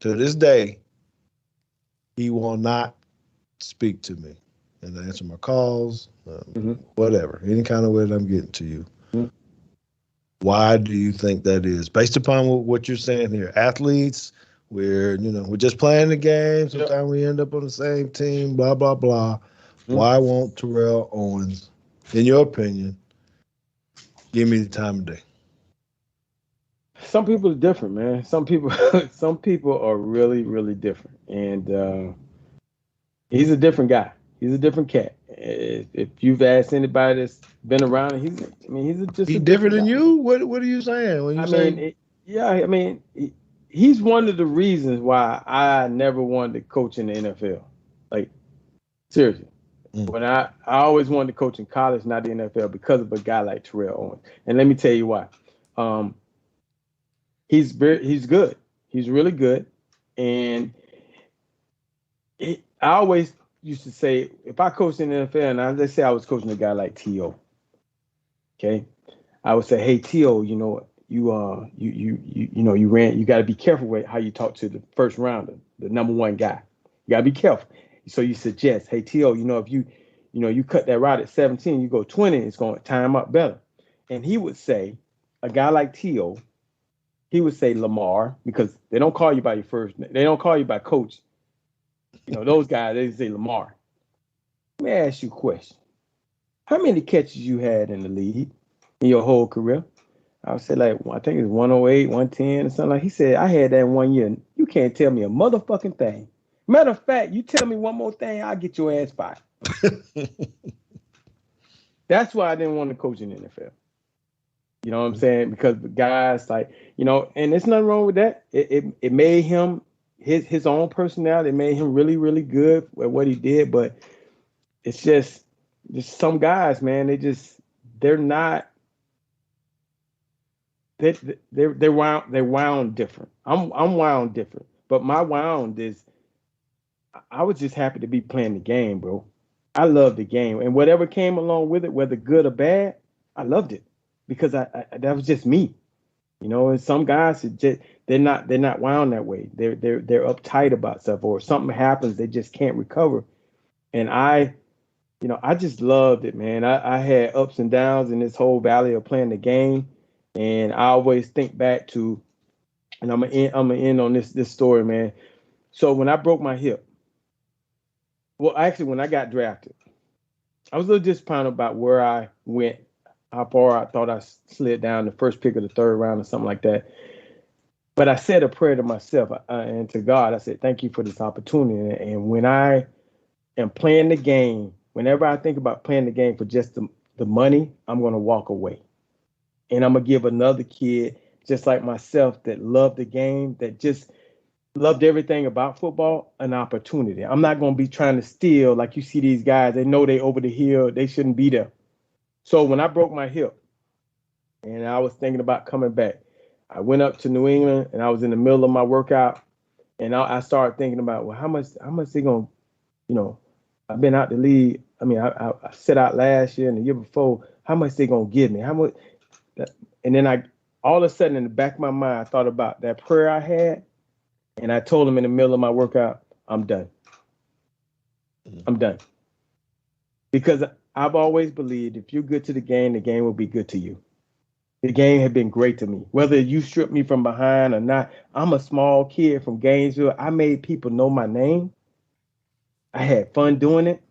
To this day, he will not speak to me and answer my calls, whatever, any kind of way that I'm getting to you. Mm-hmm. Why do you think that is? Based upon what you're saying here, athletes, we're just playing the game. Sometimes we end up on the same team, blah, blah, blah. Mm-hmm. Why won't Terrell Owens, in your opinion, give me the time of day? Some people are different, man. Some people are really, really different. And he's a different guy. He's a different cat. If you've asked anybody that's been around him, he's different than you? What are you saying? When you he's one of the reasons why I never wanted to coach in the NFL. Like, seriously. When I always wanted to coach in college, not the NFL, because of a guy like Terrell Owens. And let me tell you why. He's good. He's really good. And I always used to say, if I coached in the NFL, and let's say I was coaching a guy like T.O., okay, I would say, hey, T.O., you got to be careful with how you talk to the first rounder, the number one guy. You got to be careful. So you suggest, hey, T.O., if you cut that route at 17, you go 20, it's going to time up better. And he would say, a guy like T.O., he would say Lamar, because they don't call you by your first name. They don't call you by coach. Those guys, they say Lamar. Let me ask you a question. How many catches you had in the league in your whole career? I would say I think it's 108, 110 or something. He said, I had that in 1 year. You can't tell me a motherfucking thing. Matter of fact, you tell me one more thing, I'll get your ass fired. That's why I didn't want to coach in the NFL. You know what I'm saying? Because the guys and there's nothing wrong with that. It made him his own personality. It made him really, really good at what he did. But it's just some guys, man. They're not. They're wound different. I'm wound different. But my wound is, I was just happy to be playing the game, bro. I love the game, and whatever came along with it, whether good or bad, I loved it. Because that was just me, And some guys they're not wound that way. They're uptight about stuff, or something happens, they just can't recover. And I just loved it, man. I had ups and downs in this whole valley of playing the game, and I always think back to and I'm gonna end on this story, man. So when I broke my hip, well, actually, when I got drafted, I was a little disappointed about where I went, how far I thought I slid down the first pick of the third round or something like that. But I said a prayer to myself and to God. I said, "Thank you for this opportunity." And when I am playing the game, whenever I think about playing the game for just the money, I'm gonna walk away, and I'm gonna give another kid just like myself that loved the game, that just loved everything about football, an opportunity. I'm not going to be trying to steal like you see these guys. They know they over the hill. They shouldn't be there. So when I broke my hip and I was thinking about coming back, I went up to New England and I was in the middle of my workout and I started thinking about, well, how much they going to, you know, I've been out the league. I mean, I set out last year and the year before. How much they going to give me? How much? And then all of a sudden in the back of my mind, I thought about that prayer I had. And I told him in the middle of my workout, I'm done. I'm done. Because I've always believed if you're good to the game will be good to you. The game had been great to me. Whether you strip me from behind or not, I'm a small kid from Gainesville. I made people know my name. I had fun doing it.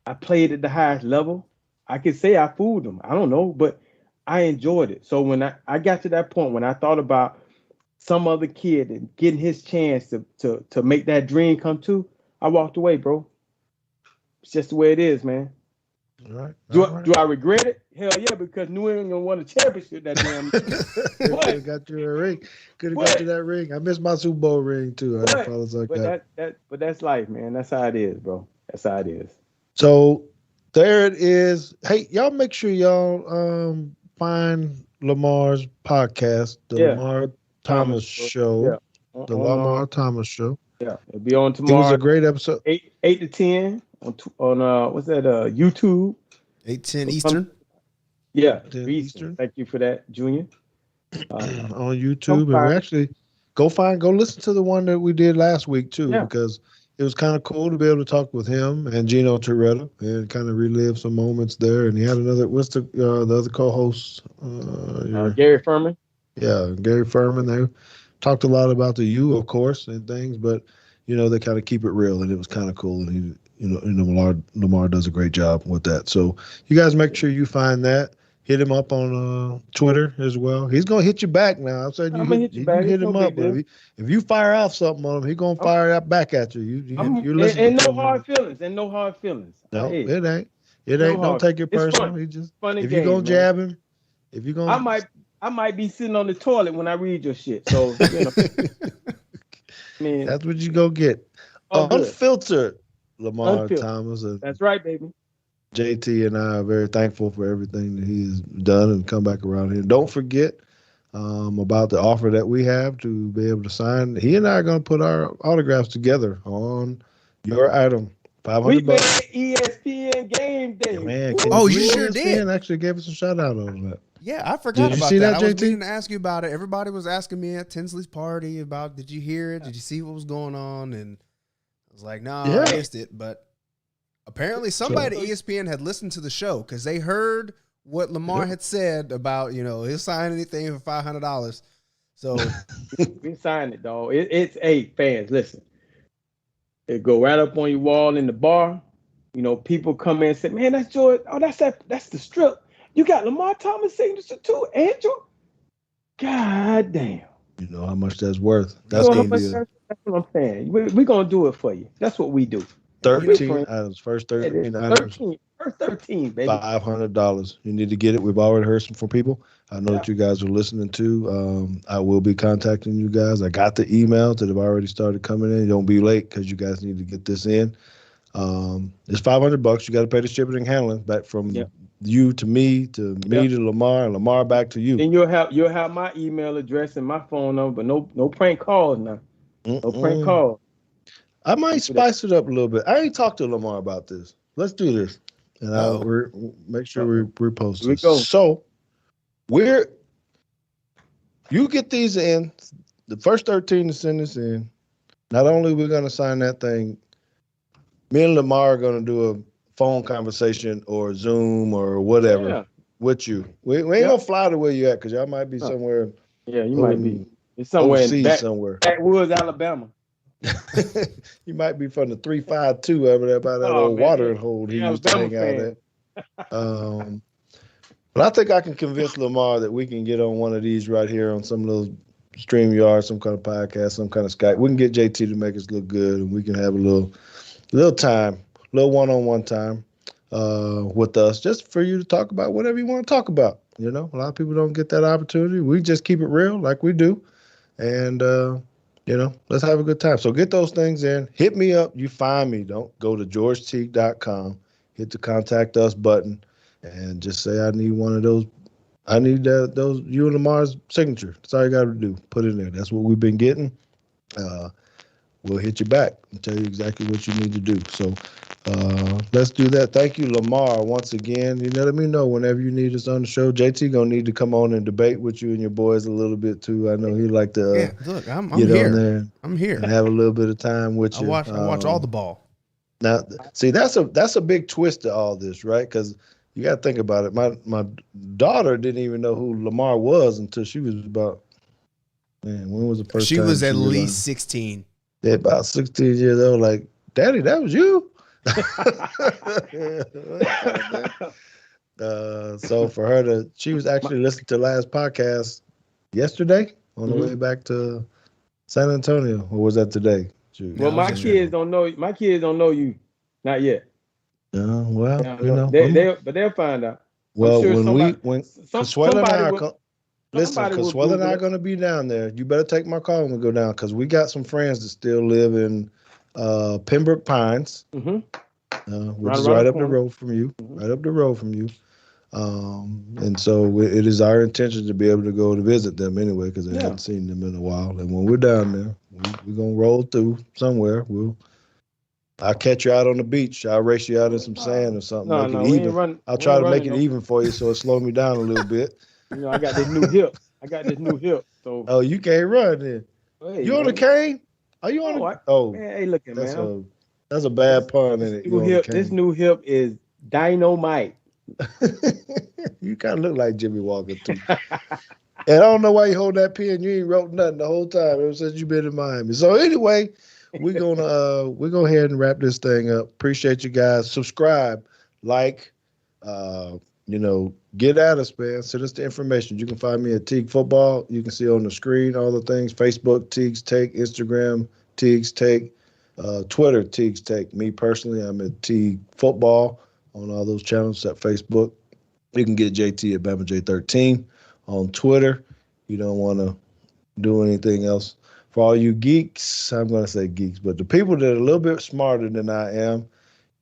I played at the highest level. I could say I fooled them. I don't know, but I enjoyed it. So when I got to that point, when I thought about some other kid and getting his chance to make that dream come true, I walked away, bro. It's just the way it is, man. All right. Do I regret it? Hell yeah, because New England won a championship that damn year. Could have got you a ring. Could have got you that ring. I missed my Super Bowl ring too. I apologize like that. But that's life, man. That's how it is, bro. That's how it is. So there it is. Hey, y'all make sure y'all find Lamar's podcast, the Lamar Thomas Show. Yeah. The Lamar Thomas Show. Yeah. It'll be on tomorrow. It was a great episode. 8 to 10 on what's that? YouTube. 8-10 Eastern. Yeah, Eastern. Thank you for that, Junior. On YouTube, and we actually go listen to the one that we did last week too, because it was kind of cool to be able to talk with him and Gino Toretta and kind of relive some moments there. And he had another. What's the other co-host? Gary Furman. Yeah, Gary Furman. They talked a lot about the U, of course, and things, but they kind of keep it real, and it was kind of cool. And Lamar does a great job with that. So you guys make sure you find that. Hit him up on Twitter as well. He's gonna hit you back now. I'm saying you hit him up, but if you fire off something on him, he's gonna fire that back at you. You listen. And no hard feelings. No, hey, it ain't. Don't take it personal. He just if you're gonna jab him, if you're gonna, I might be sitting on the toilet when I read your shit. So that's what you go get. Unfiltered Lamar Thomas. That's right, baby. JT and I are very thankful for everything that he's done and come back around here. Don't forget about the offer that we have to be able to sign. He and I are going to put our autographs together on your item. $500. We made ESPN game day. Man, you sure did. Actually gave us a shout out on that. Yeah, I forgot about see that. I JT? was meaning to ask you about it. Everybody was asking me at Tinsley's party about, did you hear it? Did you see what was going on? And I was like, no, I missed it. But apparently somebody at ESPN had listened to the show because they heard what Lamar had said about, he'll sign anything for $500. So we signed it, dog. It's fans, listen. It go right up on your wall in the bar. People come in and say, man, that's George. Oh, that's the strip. You got Lamar Thomas signature too, Andrew? God damn. You know how much that's worth. That's what I'm saying. We're going to do it for you. That's what we do. 13 items. First 13 items. First 13, baby. $500. You need to get it. We've already heard from people. I know that you guys are listening to. I will be contacting you guys. I got the emails that have already started coming in. Don't be late because you guys need to get this in. It's $500. You got to pay the shipping and handling back from you to me to Lamar, and Lamar back to you. And you'll have my email address and my phone number, but no prank calls now. No prank calls. I might spice it up a little bit. I ain't talked to Lamar about this. Let's do this, and I'll make sure we repost this. Go. So you get these in. The first 13 to send this in. Not only are we going to sign that thing, me and Lamar are going to do a phone conversation or Zoom or whatever with you. We ain't going to fly to where you at because y'all might be somewhere. Yeah, you might be. It's somewhere in overseas somewhere. backwoods, Alabama. You might be from the 352 over there by that old watering hole he used to hang out at. But I think I can convince Lamar that we can get on one of these right here on some little StreamYard, some kind of podcast, some kind of Skype. We can get JT to make us look good, and we can have a little time, little one-on-one time with us, just for you to talk about whatever you want to talk about. You know, a lot of people don't get that opportunity. We just keep it real like we do. And, you know, let's have a good time. So get those things in. Hit me up. You find me. Don't go to georgeteague.com. Hit the contact us button and just say, I need one of those. I need those you and Lamar's signature. That's all you got to do. Put it in there. That's what we've been getting. We'll hit you back and tell you exactly what you need to do. So let's do that. Thank you, Lamar, once again. You let me know whenever you need us on the show. JT gonna need to come on and debate with you and your boys a little bit too. I know he'd like to look, I'm get here. on there. I'm here and have a little bit of time with you. I watch all the ball. Now, see, that's a big twist to all this, right? Because you got to think about it. My daughter didn't even know who Lamar was until she was about, when was the first time? She was at least 16. Yeah, about 16 years old. Like, Daddy, that was you? So for her she was actually listening to last podcast yesterday on the way back to San Antonio. Or was that today? Shoot, well, my kids don't know. My kids don't know you, not yet. Well, you know, they'll find out. Well, when Consuelo and I Consuelo and I are going to be down there, you better take my call when we go down, because we got some friends that still live in Pembroke Pines, which is right up the road from you, right up the road from you. And so it is our intention to be able to go to visit them anyway, because I haven't seen them in a while. And when we're down there, we're going to roll through somewhere. I'll catch you out on the beach. I'll race you out in some sand or something. Make it even. I'll try to make it even for you, so it slow me down a little bit. You know, I got this new hip. So. Oh, you can't run then. Hey, you on a cane? Are you on a? Oh, man, hey, look at man. That's a bad pun in it. This new hip is dynamite. You kind of look like Jimmy Walker too. And I don't know why you hold that pen. You ain't wrote nothing the whole time ever since you've been in Miami. So anyway, we're gonna go ahead and wrap this thing up. Appreciate you guys. Subscribe, like, get at us, man. Send us the information. You can find me at Teague Football. You can see on the screen all the things. Facebook, Teague's Take. Instagram, Teague's Take. Twitter, Teague's Take. Me personally, I'm at Teague Football on all those channels at Facebook. You can get JT at BamaJ13 on Twitter. You don't want to do anything else. For all you geeks, I'm going to say geeks, but the people that are a little bit smarter than I am,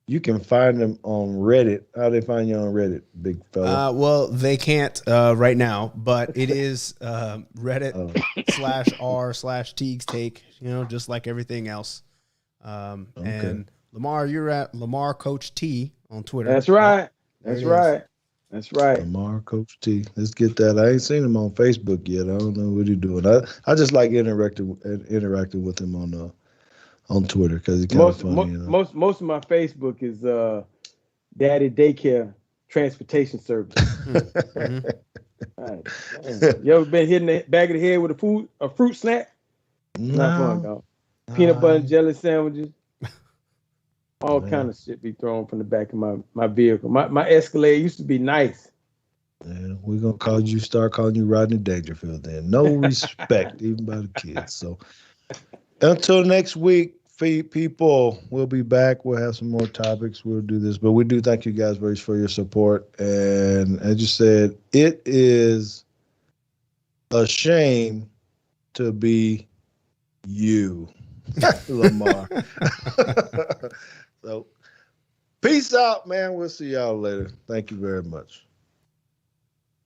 you can find them on Reddit. How do they find you on Reddit, big fella? Well, they can't right now, but it is Reddit /r/Teague's Take, just like everything else. And Lamar, you're at Lamar Coach T on Twitter. That's right. That's right. Lamar Coach T. Let's get that. I ain't seen him on Facebook yet. I don't know what he's doing. I just like interacting with him on Twitter, because he's kind of funny. Most of my Facebook is Daddy Daycare Transportation Service. Right. You ever been hitting the back of the head with a fruit snack? No. Not fun, dog. Peanut butter and jelly sandwiches. All kind of shit be thrown from the back of my vehicle. My Escalade used to be nice. Yeah, we're gonna start calling you Rodney Dangerfield then. No respect, even by the kids. So until next week, people, we'll be back. We'll have some more topics. We'll do this. But we do thank you guys very much for your support. And as you said, it is a shame to be you, Lamar. So peace out, man. We'll see y'all later. Thank you very much.